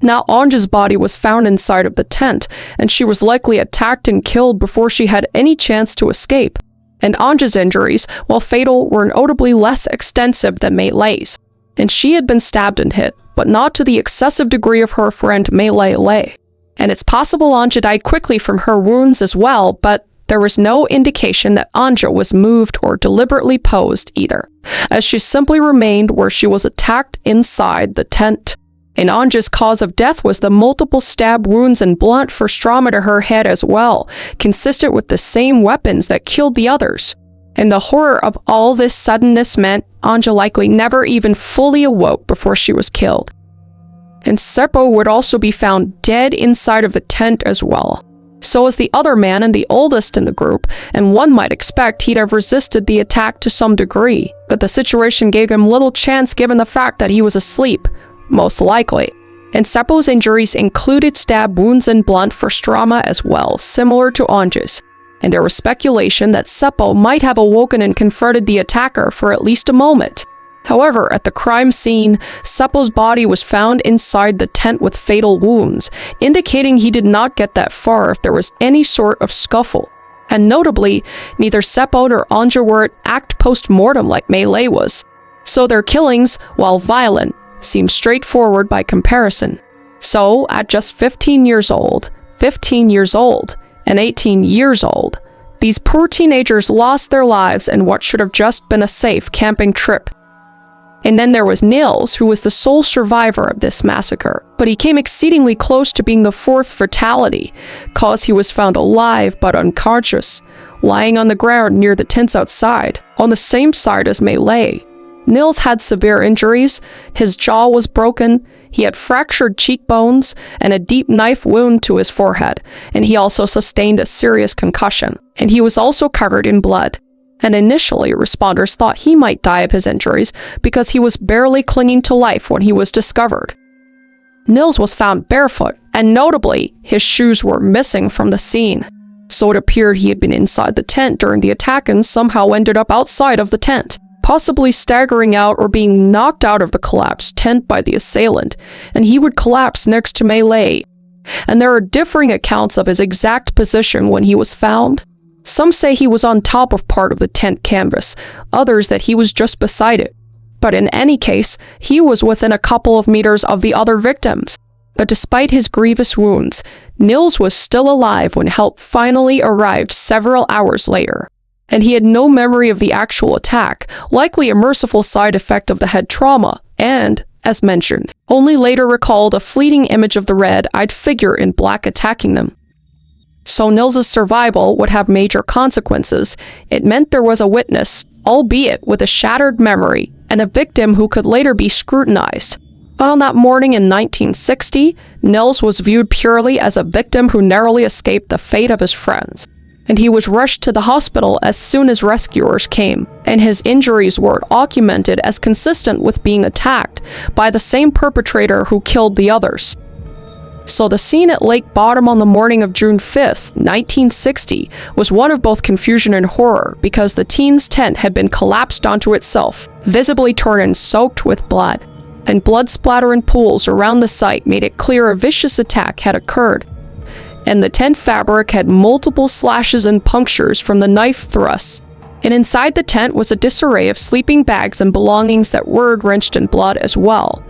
Now Anja's body was found inside of the tent, and she was likely attacked and killed before she had any chance to escape. And Anja's injuries, while fatal, were notably less extensive than Melee's. And she had been stabbed and hit, but not to the excessive degree of her friend Melee. And it's possible Anja died quickly from her wounds as well, but there was no indication that Anja was moved or deliberately posed either, as she simply remained where she was attacked inside the tent. And Anja's cause of death was the multiple stab wounds and blunt force trauma to her head as well, consistent with the same weapons that killed the others. And the horror of all this suddenness meant Anja likely never even fully awoke before she was killed. And Seppo would also be found dead inside of the tent as well. So was the other man and the oldest in the group, and one might expect he'd have resisted the attack to some degree, but the situation gave him little chance given the fact that he was asleep, most likely. And Seppo's injuries included stab wounds and blunt force trauma as well, similar to Anja's. And there was speculation that Seppo might have awoken and confronted the attacker for at least a moment. However, at the crime scene, Seppo's body was found inside the tent with fatal wounds, indicating he did not get that far if there was any sort of scuffle. And notably, neither Seppo nor Anja were at act post-mortem like Melee was. So their killings, while violent, seemed straightforward by comparison. So, at just 15 years old, and 18 years old, these poor teenagers lost their lives in what should have just been a safe camping trip. And then there was Nils, who was the sole survivor of this massacre, but he came exceedingly close to being the fourth fatality, cause he was found alive but unconscious, lying on the ground near the tents outside, on the same side as Melee. Nils had severe injuries, his jaw was broken, he had fractured cheekbones, and a deep knife wound to his forehead, and he also sustained a serious concussion, and he was also covered in blood. And initially, responders thought he might die of his injuries because he was barely clinging to life when he was discovered. Nils was found barefoot, and notably, his shoes were missing from the scene. So it appeared he had been inside the tent during the attack and somehow ended up outside of the tent, possibly staggering out or being knocked out of the collapsed tent by the assailant, and he would collapse next to Melee. And there are differing accounts of his exact position when he was found. Some say he was on top of part of the tent canvas, others that he was just beside it. But in any case, he was within a couple of meters of the other victims. But despite his grievous wounds, Nils was still alive when help finally arrived several hours later. And he had no memory of the actual attack, likely a merciful side effect of the head trauma, and, as mentioned, only later recalled a fleeting image of the red-eyed figure in black attacking them. So Nils's survival would have major consequences. It meant there was a witness, albeit with a shattered memory, and a victim who could later be scrutinized. But on that morning in 1960, Nils was viewed purely as a victim who narrowly escaped the fate of his friends. And he was rushed to the hospital as soon as rescuers came, and his injuries were documented as consistent with being attacked by the same perpetrator who killed the others. So the scene at Lake Bottom on the morning of June 5th, 1960, was one of both confusion and horror because the teen's tent had been collapsed onto itself, visibly torn and soaked with blood. And blood splatter in pools around the site made it clear a vicious attack had occurred. And the tent fabric had multiple slashes and punctures from the knife thrusts. And inside the tent was a disarray of sleeping bags and belongings that were drenched in blood as well.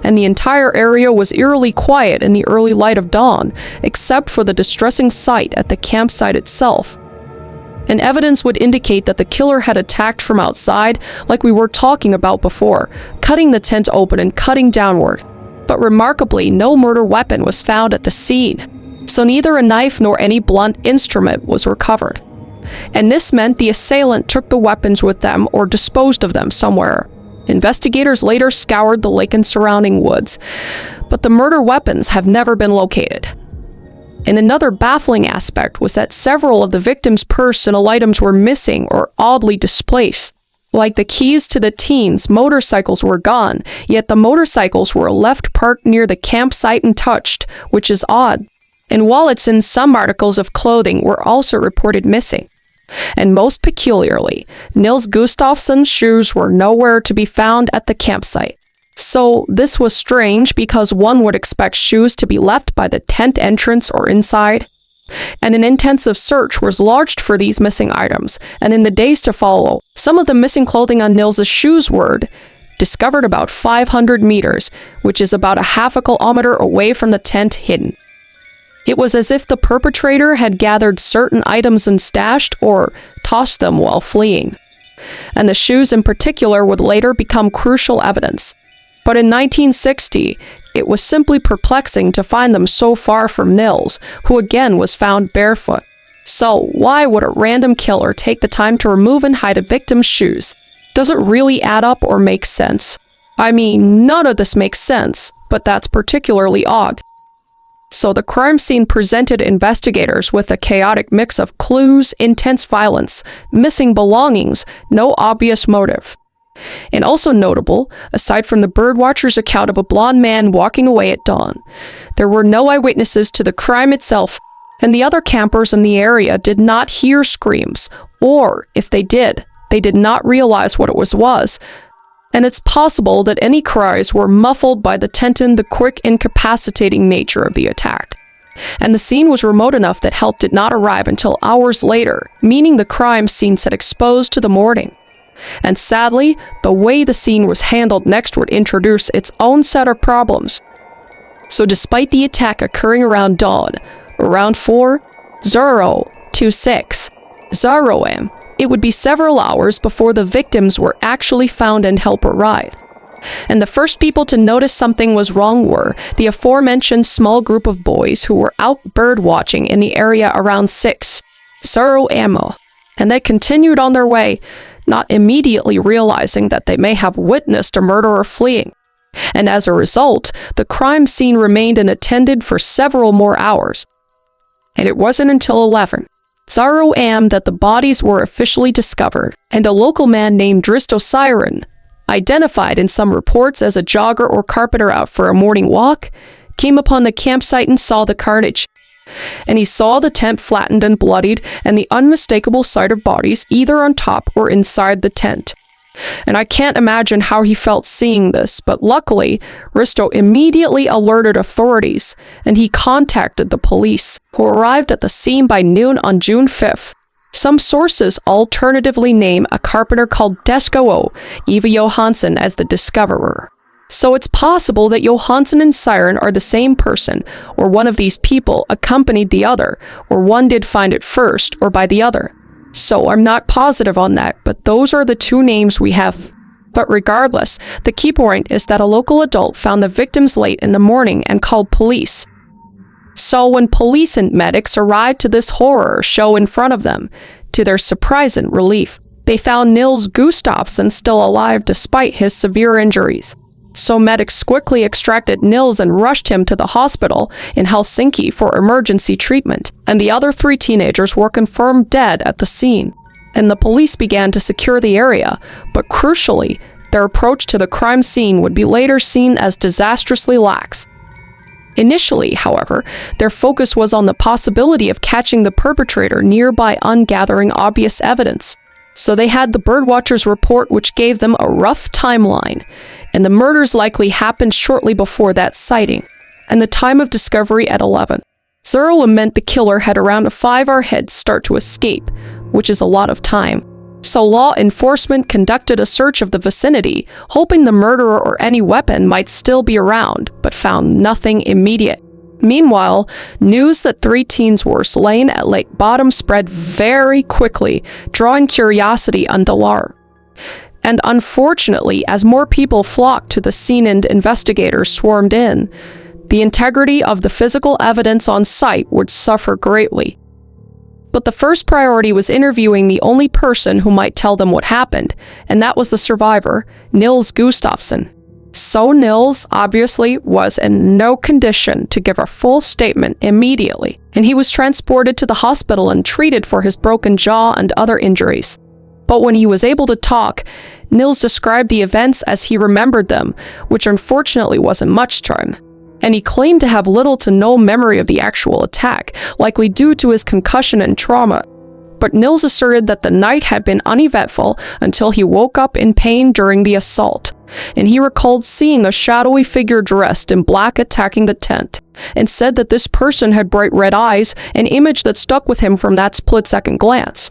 And the entire area was eerily quiet in the early light of dawn, except for the distressing sight at the campsite itself. And evidence would indicate that the killer had attacked from outside, like we were talking about before, cutting the tent open and cutting downward. But remarkably, no murder weapon was found at the scene, so neither a knife nor any blunt instrument was recovered. And this meant the assailant took the weapons with them or disposed of them somewhere. Investigators later scoured the lake and surrounding woods, but the murder weapons have never been located. And another baffling aspect was that several of the victims' personal items were missing or oddly displaced. Like the keys to the teens' motorcycles were gone, yet the motorcycles were left parked near the campsite untouched, which is odd. And wallets and some articles of clothing were also reported missing. And most peculiarly, Nils Gustafsson's shoes were nowhere to be found at the campsite. So this was strange because one would expect shoes to be left by the tent entrance or inside. And an intensive search was launched for these missing items, and in the days to follow, some of the missing clothing on Nils's shoes were discovered about 500 meters, which is about a half a kilometer away from the tent hidden. It was as if the perpetrator had gathered certain items and stashed or tossed them while fleeing. And the shoes in particular would later become crucial evidence. But in 1960, it was simply perplexing to find them so far from Nils, who again was found barefoot. So, why would a random killer take the time to remove and hide a victim's shoes? Does it really add up or make sense? I mean, none of this makes sense, but that's particularly odd. So the crime scene presented investigators with a chaotic mix of clues, intense violence, missing belongings, no obvious motive. And also notable, aside from the birdwatcher's account of a blonde man walking away at dawn, there were no eyewitnesses to the crime itself, and the other campers in the area did not hear screams, or if they did not realize what it was. And it's possible that any cries were muffled by the tent and the quick, incapacitating nature of the attack. And the scene was remote enough that help did not arrive until hours later, meaning the crime scene set exposed to the morning. And sadly, the way the scene was handled next would introduce its own set of problems. So despite the attack occurring around dawn, around 4:26 am, it would be several hours before the victims were actually found and help arrived. And the first people to notice something was wrong were the aforementioned small group of boys who were out bird watching in the area around 6:00 am. And they continued on their way, not immediately realizing that they may have witnessed a murderer fleeing. And as a result, the crime scene remained unattended for several more hours. And it wasn't until 11:00 am that the bodies were officially discovered, and a local man named Dristo Siren, identified in some reports as a jogger or carpenter out for a morning walk, came upon the campsite and saw the carnage. And he saw the tent flattened and bloodied, and the unmistakable sight of bodies either on top or inside the tent. And I can't imagine how he felt seeing this, but luckily, Risto immediately alerted authorities, and he contacted the police, who arrived at the scene by noon on June 5th. Some sources alternatively name a carpenter called Desko Eva Johansson as the discoverer. So it's possible that Johansson and Siren are the same person, or one of these people accompanied the other, or one did find it first, or by the other. So I'm not positive on that, but those are the two names we have. But regardless, the key point is that a local adult found the victims late in the morning and called police. So when police and medics arrived to this horror show in front of them, to their surprise and relief, they found Nils Gustafsson still alive despite his severe injuries. So medics quickly extracted Nils and rushed him to the hospital in Helsinki for emergency treatment, and the other 3 teenagers were confirmed dead at the scene. And the police began to secure the area, but crucially, their approach to the crime scene would be later seen as disastrously lax. Initially, however, their focus was on the possibility of catching the perpetrator nearby ungathering obvious evidence. So they had the birdwatcher's report, which gave them a rough timeline, and the murders likely happened shortly before that sighting, and the time of discovery at 11:00 meant the killer had around a 5-hour head start to escape, which is a lot of time. So law enforcement conducted a search of the vicinity, hoping the murderer or any weapon might still be around, but found nothing immediate. Meanwhile, news that 3 teens were slain at Lake Bottom spread very quickly, drawing curiosity and alarm. And unfortunately, as more people flocked to the scene and investigators swarmed in, the integrity of the physical evidence on site would suffer greatly. But the first priority was interviewing the only person who might tell them what happened, and that was the survivor, Nils Gustafsson. So Nils obviously was in no condition to give a full statement immediately, and he was transported to the hospital and treated for his broken jaw and other injuries. But when he was able to talk, Nils described the events as he remembered them, which unfortunately wasn't much time. And he claimed to have little to no memory of the actual attack, likely due to his concussion and trauma. But Nils asserted that the night had been uneventful until he woke up in pain during the assault, and he recalled seeing a shadowy figure dressed in black attacking the tent, and said that this person had bright red eyes, an image that stuck with him from that split-second glance.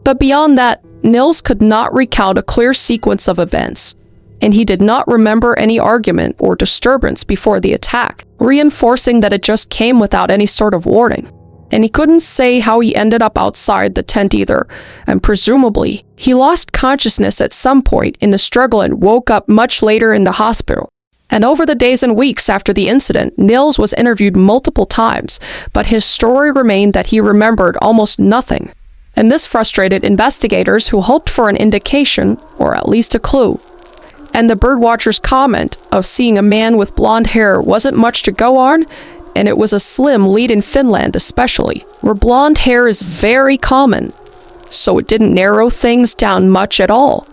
But beyond that, Nils could not recount a clear sequence of events, and he did not remember any argument or disturbance before the attack, reinforcing that it just came without any sort of warning. And he couldn't say how he ended up outside the tent either, and presumably, he lost consciousness at some point in the struggle and woke up much later in the hospital. And over the days and weeks after the incident, Nils was interviewed multiple times, but his story remained that he remembered almost nothing. And this frustrated investigators who hoped for an indication, or at least a clue. And the birdwatcher's comment of seeing a man with blonde hair wasn't much to go on, and it was a slim lead in Finland especially, where blonde hair is very common. So it didn't narrow things down much at all.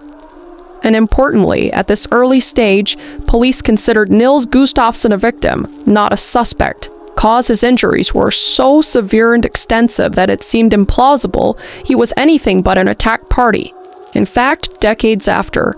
And importantly, at this early stage, police considered Nils Gustafsson a victim, not a suspect, cause his injuries were so severe and extensive that it seemed implausible he was anything but an attack party. In fact, decades after,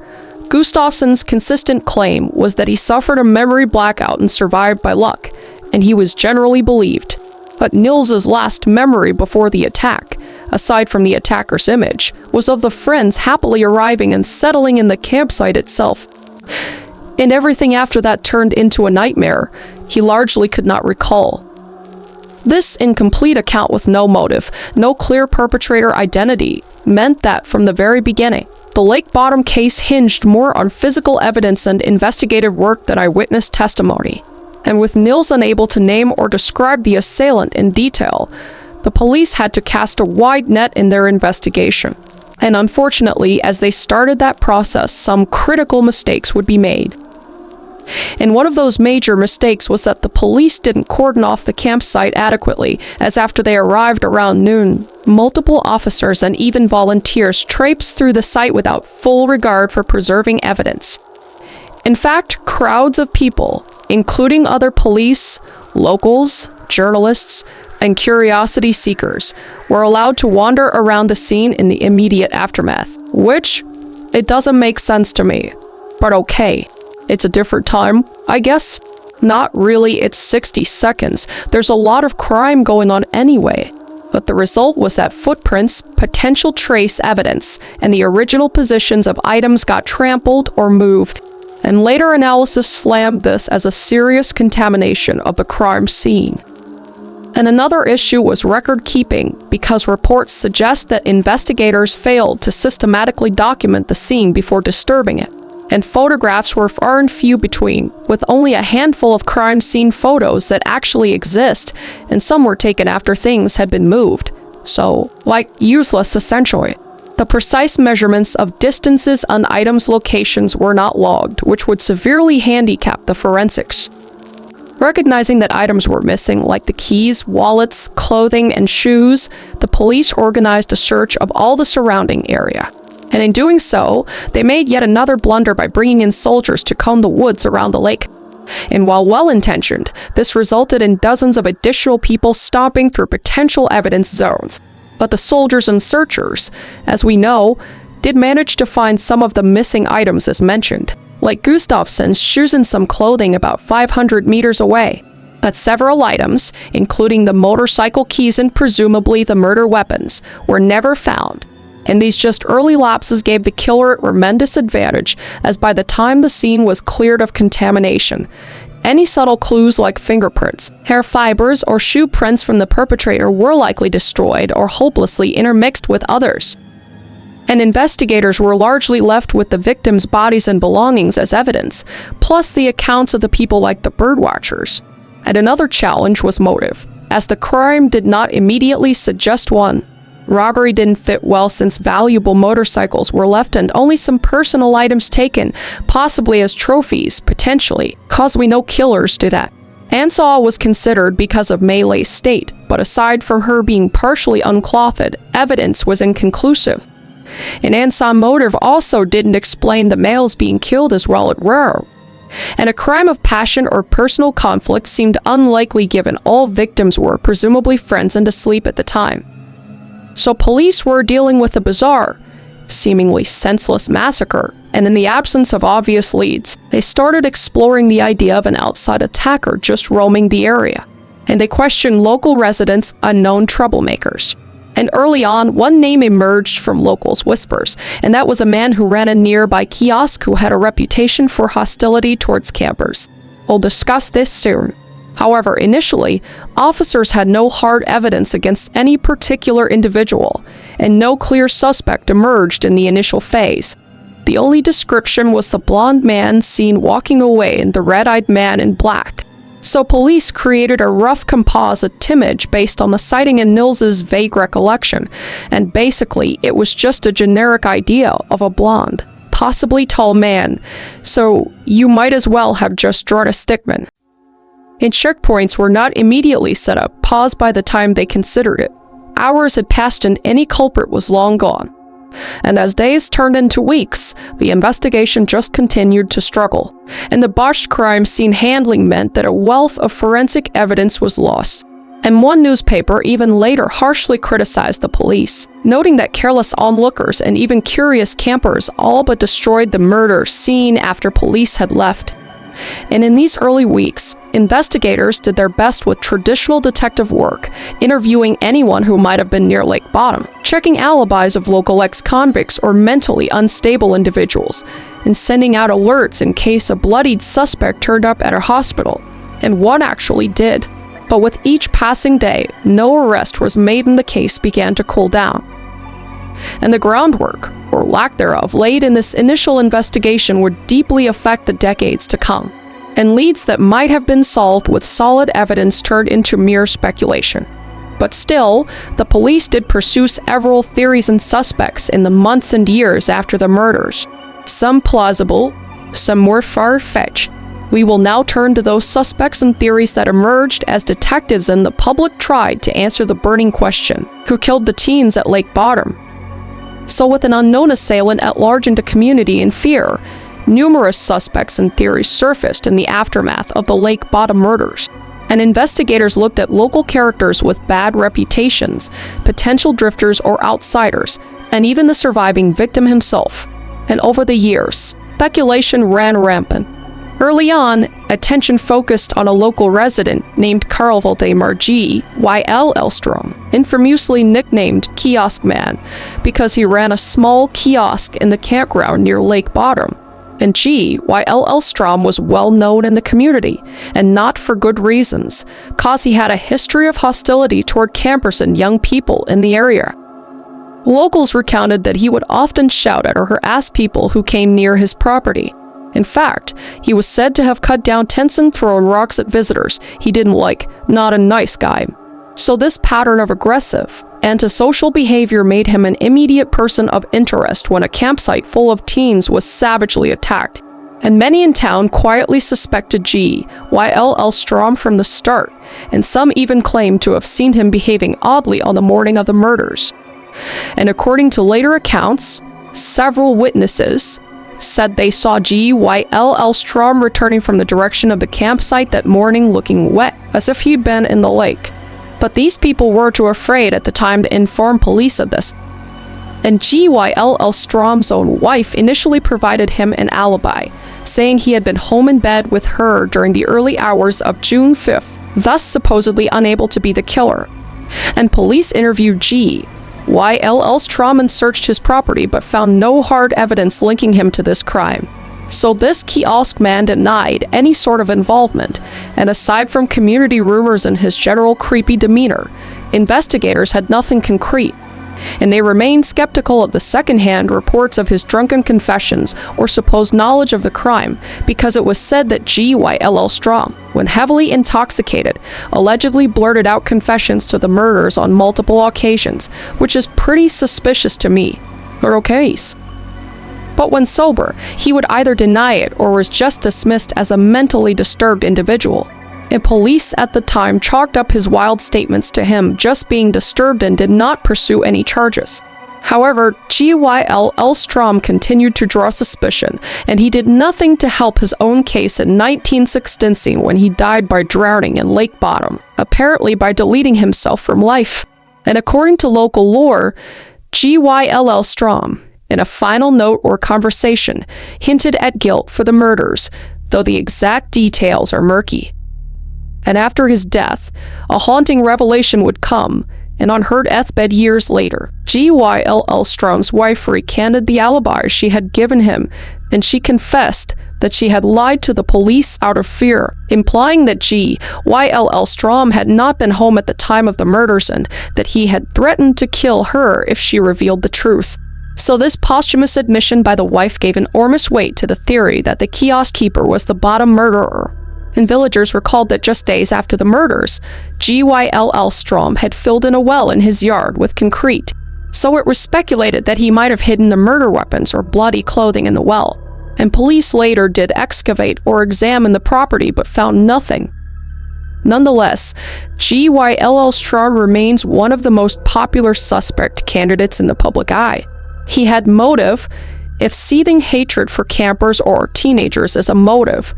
Gustafsson's consistent claim was that he suffered a memory blackout and survived by luck, and he was generally believed. But Nils's last memory before the attack, aside from the attacker's image, was of the friends happily arriving and settling in the campsite itself. And everything after that turned into a nightmare he largely could not recall. This incomplete account with no motive, no clear perpetrator identity, meant that from the very beginning, the Lake Bottom case hinged more on physical evidence and investigative work than eyewitness testimony. And with Nils unable to name or describe the assailant in detail, the police had to cast a wide net in their investigation. And unfortunately, as they started that process, some critical mistakes would be made. And one of those major mistakes was that the police didn't cordon off the campsite adequately, as after they arrived around noon, multiple officers and even volunteers traipsed through the site without full regard for preserving evidence. In fact, crowds of people, including other police, locals, journalists, and curiosity seekers, were allowed to wander around the scene in the immediate aftermath, which, it doesn't make sense to me, but okay. It's a different time, I guess. Not really, it's 60 seconds. There's a lot of crime going on anyway. But the result was that footprints, potential trace evidence, and the original positions of items got trampled or moved. And later analysis slammed this as a serious contamination of the crime scene. And another issue was record keeping, because reports suggest that investigators failed to systematically document the scene before disturbing it. And photographs were far and few between, with only a handful of crime scene photos that actually exist, and some were taken after things had been moved. So, like, useless essentially. The precise measurements of distances on items' locations were not logged, which would severely handicap the forensics. Recognizing that items were missing, like the keys, wallets, clothing, and shoes, the police organized a search of all the surrounding area. And in doing so, they made yet another blunder by bringing in soldiers to comb the woods around the lake. And while well-intentioned, this resulted in dozens of additional people stomping through potential evidence zones. But the soldiers and searchers, as we know, did manage to find some of the missing items as mentioned, like Gustafsson's shoes and some clothing about 500 meters away. But several items, including the motorcycle keys and presumably the murder weapons, were never found. And these just early lapses gave the killer a tremendous advantage, as by the time the scene was cleared of contamination, any subtle clues like fingerprints, hair fibers, or shoe prints from the perpetrator were likely destroyed or hopelessly intermixed with others. And investigators were largely left with the victims' bodies and belongings as evidence, plus the accounts of the people like the birdwatchers. And another challenge was motive, as the crime did not immediately suggest one. Robbery didn't fit well since valuable motorcycles were left and only some personal items taken, possibly as trophies, potentially, cause we know killers do that. Ansah was considered because of Maylay's state, but aside from her being partially unclothed, evidence was inconclusive. And Ansah's motive also didn't explain the males being killed as well as rare. And a crime of passion or personal conflict seemed unlikely given all victims were presumably friends and asleep at the time. So police were dealing with a bizarre, seemingly senseless massacre, and in the absence of obvious leads, they started exploring the idea of an outside attacker just roaming the area. And they questioned local residents, unknown troublemakers. And early on, one name emerged from locals' whispers, and that was a man who ran a nearby kiosk who had a reputation for hostility towards campers. We'll discuss this soon. However, initially, officers had no hard evidence against any particular individual, and no clear suspect emerged in the initial phase. The only description was the blonde man seen walking away and the red-eyed man in black. So police created a rough composite image based on the sighting and Nils's vague recollection, and basically it was just a generic idea of a blonde, possibly tall man, so you might as well have just drawn a stickman. And checkpoints were not immediately set up, paused by the time they considered it. Hours had passed and any culprit was long gone. And as days turned into weeks, the investigation just continued to struggle, and the botched crime scene handling meant that a wealth of forensic evidence was lost. And one newspaper even later harshly criticized the police, noting that careless onlookers and even curious campers all but destroyed the murder scene after police had left. And in these early weeks, investigators did their best with traditional detective work, interviewing anyone who might have been near Lake Bottom, checking alibis of local ex-convicts or mentally unstable individuals, and sending out alerts in case a bloodied suspect turned up at a hospital. And one actually did. But with each passing day, no arrest was made and the case began to cool down. And the groundwork, or lack thereof, laid in this initial investigation would deeply affect the decades to come, and leads that might have been solved with solid evidence turned into mere speculation. But still, the police did pursue several theories and suspects in the months and years after the murders. Some plausible, some more far-fetched. We will now turn to those suspects and theories that emerged as detectives and the public tried to answer the burning question: who killed the teens at Lake Bottom? So with an unknown assailant at large in the community in fear, numerous suspects and theories surfaced in the aftermath of the Lake Bottom murders, and investigators looked at local characters with bad reputations, potential drifters or outsiders, and even the surviving victim himself. And over the years, speculation ran rampant. Early on, attention focused on a local resident named Carl Valdemar G. Y.L. Elstrom, infamously nicknamed Kiosk Man, because he ran a small kiosk in the campground near Lake Bottom. And G. Y.L. Elstrom was well known in the community, and not for good reasons, cause he had a history of hostility toward campers and young people in the area. Locals recounted that he would often shout at or harass people who came near his property. In fact, he was said to have cut down tents and thrown rocks at visitors he didn't like, not a nice guy. So this pattern of aggressive, antisocial behavior made him an immediate person of interest when a campsite full of teens was savagely attacked. And many in town quietly suspected G. Y.L. Elstrom from the start, and some even claimed to have seen him behaving oddly on the morning of the murders. And according to later accounts, several witnesses said they saw G. Y.L. Elstrom returning from the direction of the campsite that morning looking wet, as if he'd been in the lake. But these people were too afraid at the time to inform police of this. And G. Y.L. Elstrom's own wife initially provided him an alibi, saying he had been home in bed with her during the early hours of June 5th, thus supposedly unable to be the killer. And police interviewed G. Y.L. Elstrom and searched his property but found no hard evidence linking him to this crime. So this kiosk man denied any sort of involvement, and aside from community rumors and his general creepy demeanor, investigators had nothing concrete, and they remained skeptical of the second-hand reports of his drunken confessions or supposed knowledge of the crime, because it was said that G. Y.L. Elstrom, when heavily intoxicated, allegedly blurted out confessions to the murders on multiple occasions, which is pretty suspicious to me. Or okay. But when sober, he would either deny it or was just dismissed as a mentally disturbed individual. And police at the time chalked up his wild statements to him just being disturbed and did not pursue any charges. However, G. Y.L. Elstrom continued to draw suspicion, and he did nothing to help his own case in 1916 when he died by drowning in Lake Bottom, apparently by deleting himself from life. And according to local lore, G. Y.L. Elstrom, in a final note or conversation, hinted at guilt for the murders, though the exact details are murky. And after his death, a haunting revelation would come, and on her deathbed years later, G. Y.L. Elstrom's wife recanted the alibi she had given him, and she confessed that she had lied to the police out of fear, implying that G. Y.L. Elstrom had not been home at the time of the murders and that he had threatened to kill her if she revealed the truth. So this posthumous admission by the wife gave enormous weight to the theory that the kiosk keeper was the bottom murderer. And villagers recalled that just days after the murders, Gyll Strom had filled in a well in his yard with concrete. So it was speculated that he might have hidden the murder weapons or bloody clothing in the well. And police later did excavate or examine the property but found nothing. Nonetheless, Gyll Strom remains one of the most popular suspect candidates in the public eye. He had motive, if seething hatred for campers or teenagers is a motive,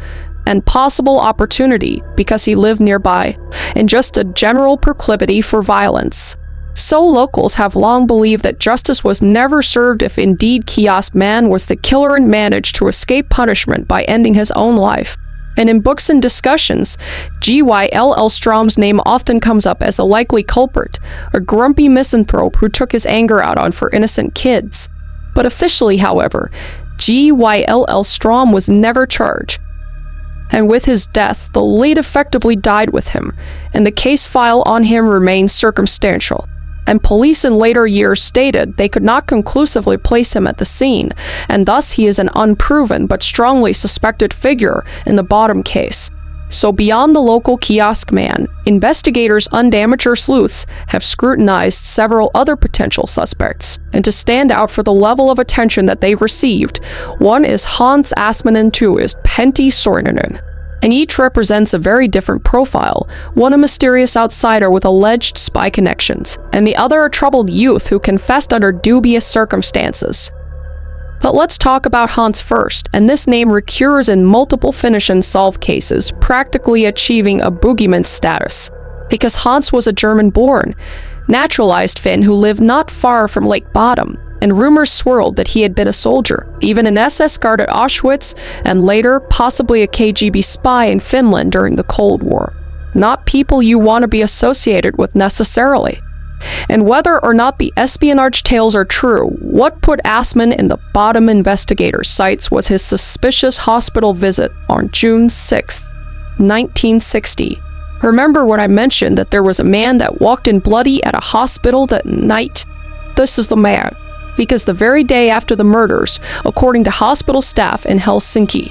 and possible opportunity because he lived nearby, and just a general proclivity for violence. So locals have long believed that justice was never served if indeed Kiosk Man was the killer and managed to escape punishment by ending his own life. And in books and discussions, Gyll Strom's name often comes up as a likely culprit, a grumpy misanthrope who took his anger out on for innocent kids. But officially, however, Gyll Strom was never charged. And with his death, the lead effectively died with him, and the case file on him remains circumstantial. And police in later years stated they could not conclusively place him at the scene, and thus he is an unproven but strongly suspected figure in the Bottom case. So beyond the local kiosk man, investigators and amateur sleuths have scrutinized several other potential suspects. And to stand out for the level of attention that they've received, one is Hans Assmann and two is Pentti Sorninen. And each represents a very different profile, one a mysterious outsider with alleged spy connections, and the other a troubled youth who confessed under dubious circumstances. But let's talk about Hans first, and this name recurs in multiple Finnish unsolved cases, practically achieving a boogeyman status. Because Hans was a German-born, naturalized Finn who lived not far from Lake Bottom, and rumors swirled that he had been a soldier, even an SS guard at Auschwitz, and later possibly a KGB spy in Finland during the Cold War. Not people you want to be associated with necessarily. And whether or not the espionage tales are true, what put Assmann in the Bottom investigators' sights was his suspicious hospital visit on June 6, 1960. Remember when I mentioned that there was a man that walked in bloody at a hospital that night? This is the man. Because the very day after the murders, according to hospital staff in Helsinki,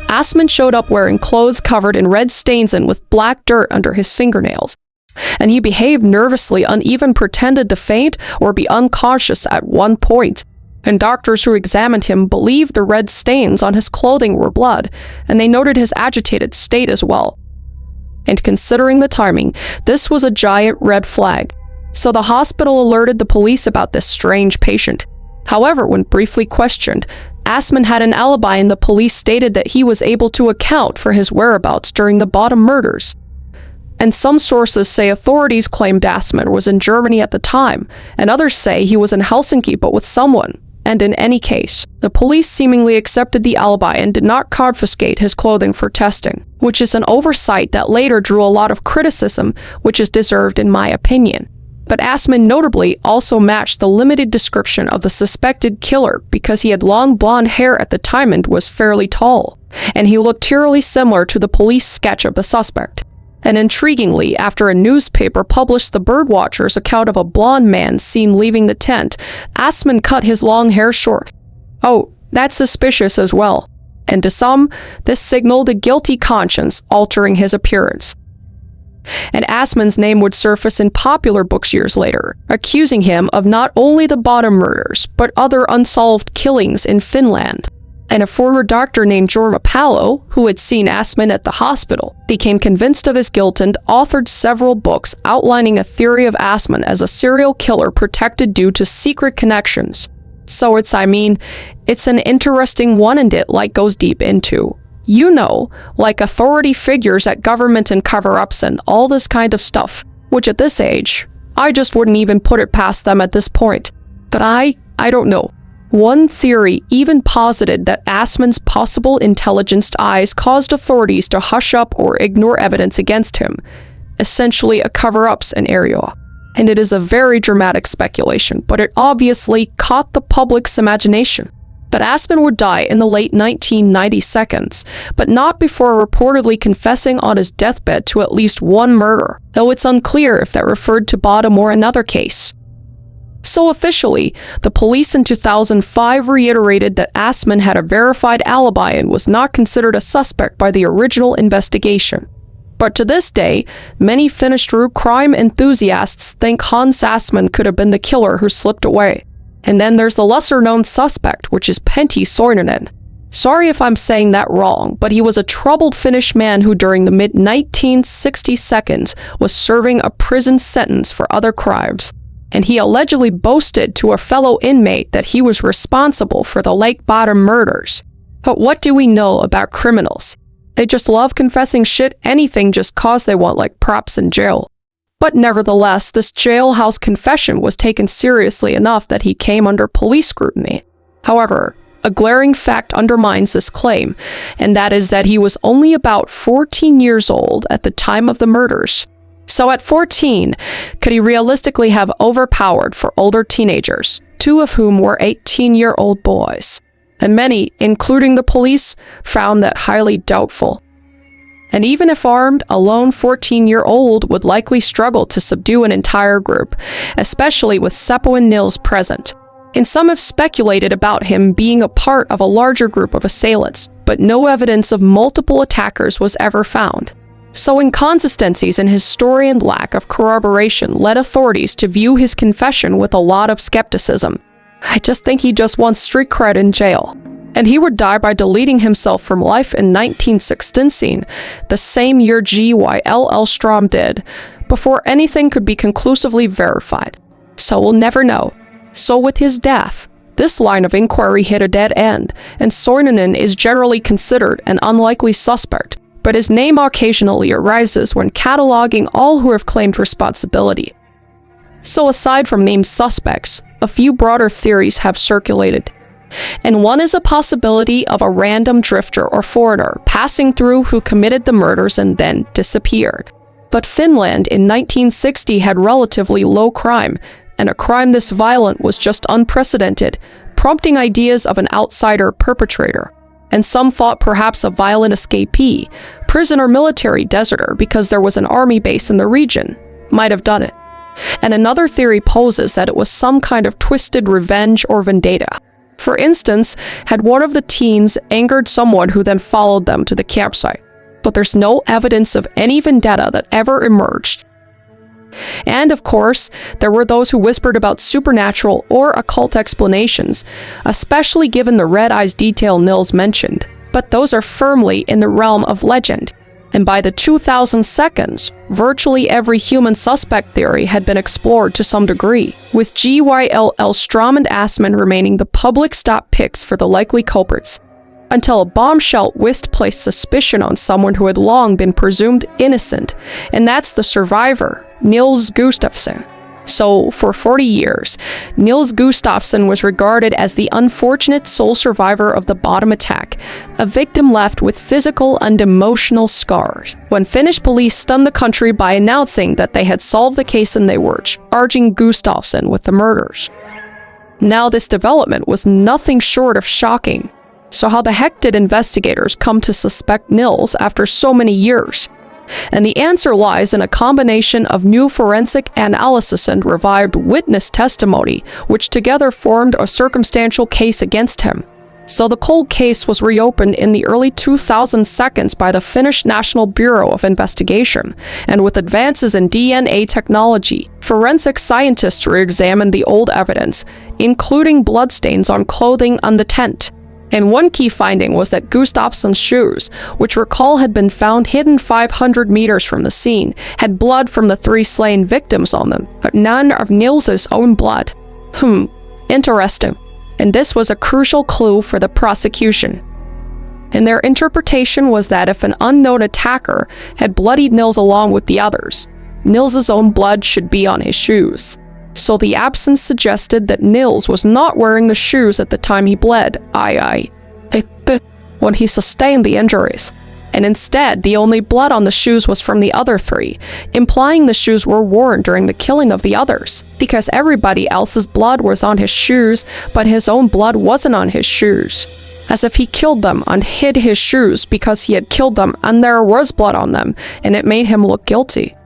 Assmann showed up wearing clothes covered in red stains and with black dirt under his fingernails. And he behaved nervously and even pretended to faint or be unconscious at one point. And doctors who examined him believed the red stains on his clothing were blood, and they noted his agitated state as well. And considering the timing, this was a giant red flag. So the hospital alerted the police about this strange patient. However, when briefly questioned, Assmann had an alibi and the police stated that he was able to account for his whereabouts during the Bottom murders. And some sources say authorities claimed Assmann was in Germany at the time, and others say he was in Helsinki but with someone. And in any case, the police seemingly accepted the alibi and did not confiscate his clothing for testing, which is an oversight that later drew a lot of criticism, which is deserved in my opinion. But Assmann notably also matched the limited description of the suspected killer because he had long blonde hair at the time and was fairly tall, and he looked eerily similar to the police sketch of the suspect. And intriguingly, after a newspaper published the birdwatcher's account of a blonde man seen leaving the tent, Assmann cut his long hair short. Oh, that's suspicious as well. And to some, this signaled a guilty conscience altering his appearance. And Assmann's name would surface in popular books years later, accusing him of not only the Bottom murders, but other unsolved killings in Finland. And a former doctor named Jorma Palo, who had seen Assmann at the hospital, became convinced of his guilt and authored several books outlining a theory of Assmann as a serial killer protected due to secret connections. So it's an interesting one, and it goes deep into, like authority figures at government and cover-ups and all this kind of stuff, which at this age, I just wouldn't even put it past them at this point. But I don't know. One theory even posited that Assmann's possible intelligenced eyes caused authorities to hush up or ignore evidence against him, essentially a cover-up scenario. And it is a very dramatic speculation, but it obviously caught the public's imagination. But Assmann would die in the late 1990s, but not before reportedly confessing on his deathbed to at least one murder, though it's unclear if that referred to Bottom or another case. So officially, the police in 2005 reiterated that Assman had a verified alibi and was not considered a suspect by the original investigation. But to this day, many Finnish true crime enthusiasts think Hans Assman could have been the killer who slipped away. And then there's the lesser-known suspect, which is Pentti Soininen. Sorry if I'm saying that wrong, but he was a troubled Finnish man who during the mid-1960s was serving a prison sentence for other crimes. And he allegedly boasted to a fellow inmate that he was responsible for the Lake Bottom murders. But what do we know about criminals? They just love confessing shit anything just cause they want like props in jail. But nevertheless, this jailhouse confession was taken seriously enough that he came under police scrutiny. However, a glaring fact undermines this claim, and that is that he was only about 14 years old at the time of the murders. So at 14, could he realistically have overpowered for older teenagers, two of whom were 18-year-old boys? And many, including the police, found that highly doubtful. And even if armed, a lone 14-year-old would likely struggle to subdue an entire group, especially with Seppo and Nils present. And some have speculated about him being a part of a larger group of assailants, but no evidence of multiple attackers was ever found. So inconsistencies in his story and lack of corroboration led authorities to view his confession with a lot of skepticism. I just think he just wants street cred in jail. And he would die by deleting himself from life in 1916, the same year G.Y. Hildebrandt did, before anything could be conclusively verified. So we'll never know. So with his death, this line of inquiry hit a dead end, and Soininen is generally considered an unlikely suspect, but his name occasionally arises when cataloging all who have claimed responsibility. So aside from named suspects, a few broader theories have circulated. And one is a possibility of a random drifter or foreigner passing through who committed the murders and then disappeared. But Finland in 1960 had relatively low crime, and a crime this violent was just unprecedented, prompting ideas of an outsider perpetrator. And some thought perhaps a violent escapee, prison or military deserter because there was an army base in the region, might have done it. And another theory poses that it was some kind of twisted revenge or vendetta. For instance, had one of the teens angered someone who then followed them to the campsite. But there's no evidence of any vendetta that ever emerged. And of course, there were those who whispered about supernatural or occult explanations, especially given the red eyes detail Nils mentioned. But those are firmly in the realm of legend. And by the 2002s, virtually every human suspect theory had been explored to some degree, with G.Y. Hildebrandt and Assman remaining the public's top picks for the likely culprits, until a bombshell whisk placed suspicion on someone who had long been presumed innocent, and that's the survivor, Nils Gustafsson. So, for 40 years, Nils Gustafsson was regarded as the unfortunate sole survivor of the bottom attack, a victim left with physical and emotional scars. When Finnish police stunned the country by announcing that they had solved the case and they were charging Gustafsson with the murders. Now, this development was nothing short of shocking. So how the heck did investigators come to suspect Nils after so many years? And the answer lies in a combination of new forensic analysis and revived witness testimony, which together formed a circumstantial case against him. So the cold case was reopened in the early 2000s by the Finnish National Bureau of Investigation, and with advances in DNA technology, forensic scientists re-examined the old evidence, including bloodstains on clothing and the tent. And one key finding was that Gustafsson's shoes, which recall had been found hidden 500 meters from the scene, had blood from the 3 slain victims on them, but none of Nils's own blood. Interesting. And this was a crucial clue for the prosecution. And their interpretation was that if an unknown attacker had bloodied Nils along with the others, Nils's own blood should be on his shoes. So the absence suggested that Nils was not wearing the shoes at the time he bled, when he sustained the injuries. And instead, the only blood on the shoes was from the other 3, implying the shoes were worn during the killing of the others, because everybody else's blood was on his shoes, but his own blood wasn't on his shoes. As if he killed them and hid his shoes because he had killed them and there was blood on them, and it made him look guilty.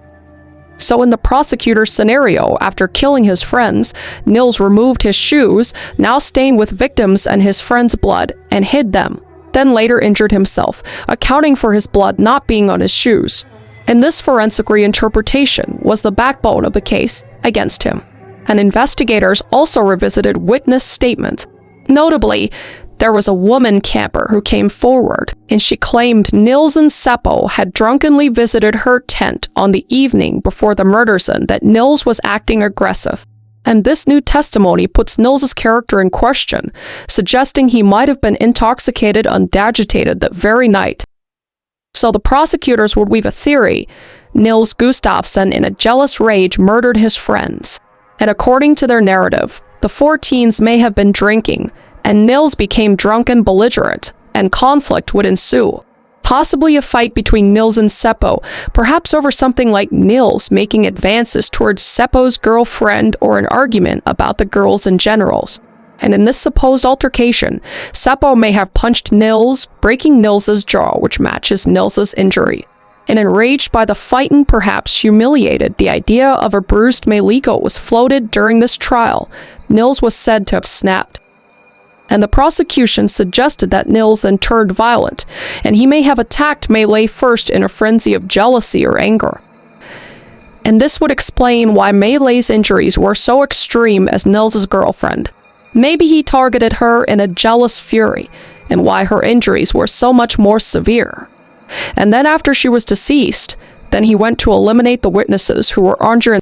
So in the prosecutor's scenario, after killing his friends, Nils removed his shoes, now stained with victims and his friends' blood, and hid them, then later injured himself, accounting for his blood not being on his shoes. And this forensic reinterpretation was the backbone of the case against him. And investigators also revisited witness statements. Notably, there was a woman camper who came forward, and she claimed Nils and Seppo had drunkenly visited her tent on the evening before the murders and that Nils was acting aggressive. And this new testimony puts Nils's character in question, suggesting he might have been intoxicated and agitated that very night. So the prosecutors would weave a theory: Nils Gustafsson, in a jealous rage, murdered his friends. And according to their narrative, the four teens may have been drinking, and Nils became drunk and belligerent, and conflict would ensue. Possibly a fight between Nils and Seppo, perhaps over something like Nils making advances towards Seppo's girlfriend, or an argument about the girls in general. And in this supposed altercation, Seppo may have punched Nils, breaking Nils's jaw, which matches Nils's injury. And enraged by the fight and perhaps humiliated, the idea of a bruised Maliko was floated during this trial. Nils was said to have snapped. And the prosecution suggested that Nils then turned violent, and he may have attacked Melee first in a frenzy of jealousy or anger. And this would explain why Melee's injuries were so extreme as Nils's girlfriend. Maybe he targeted her in a jealous fury, and why her injuries were so much more severe. And then after she was deceased, then he went to eliminate the witnesses who were injured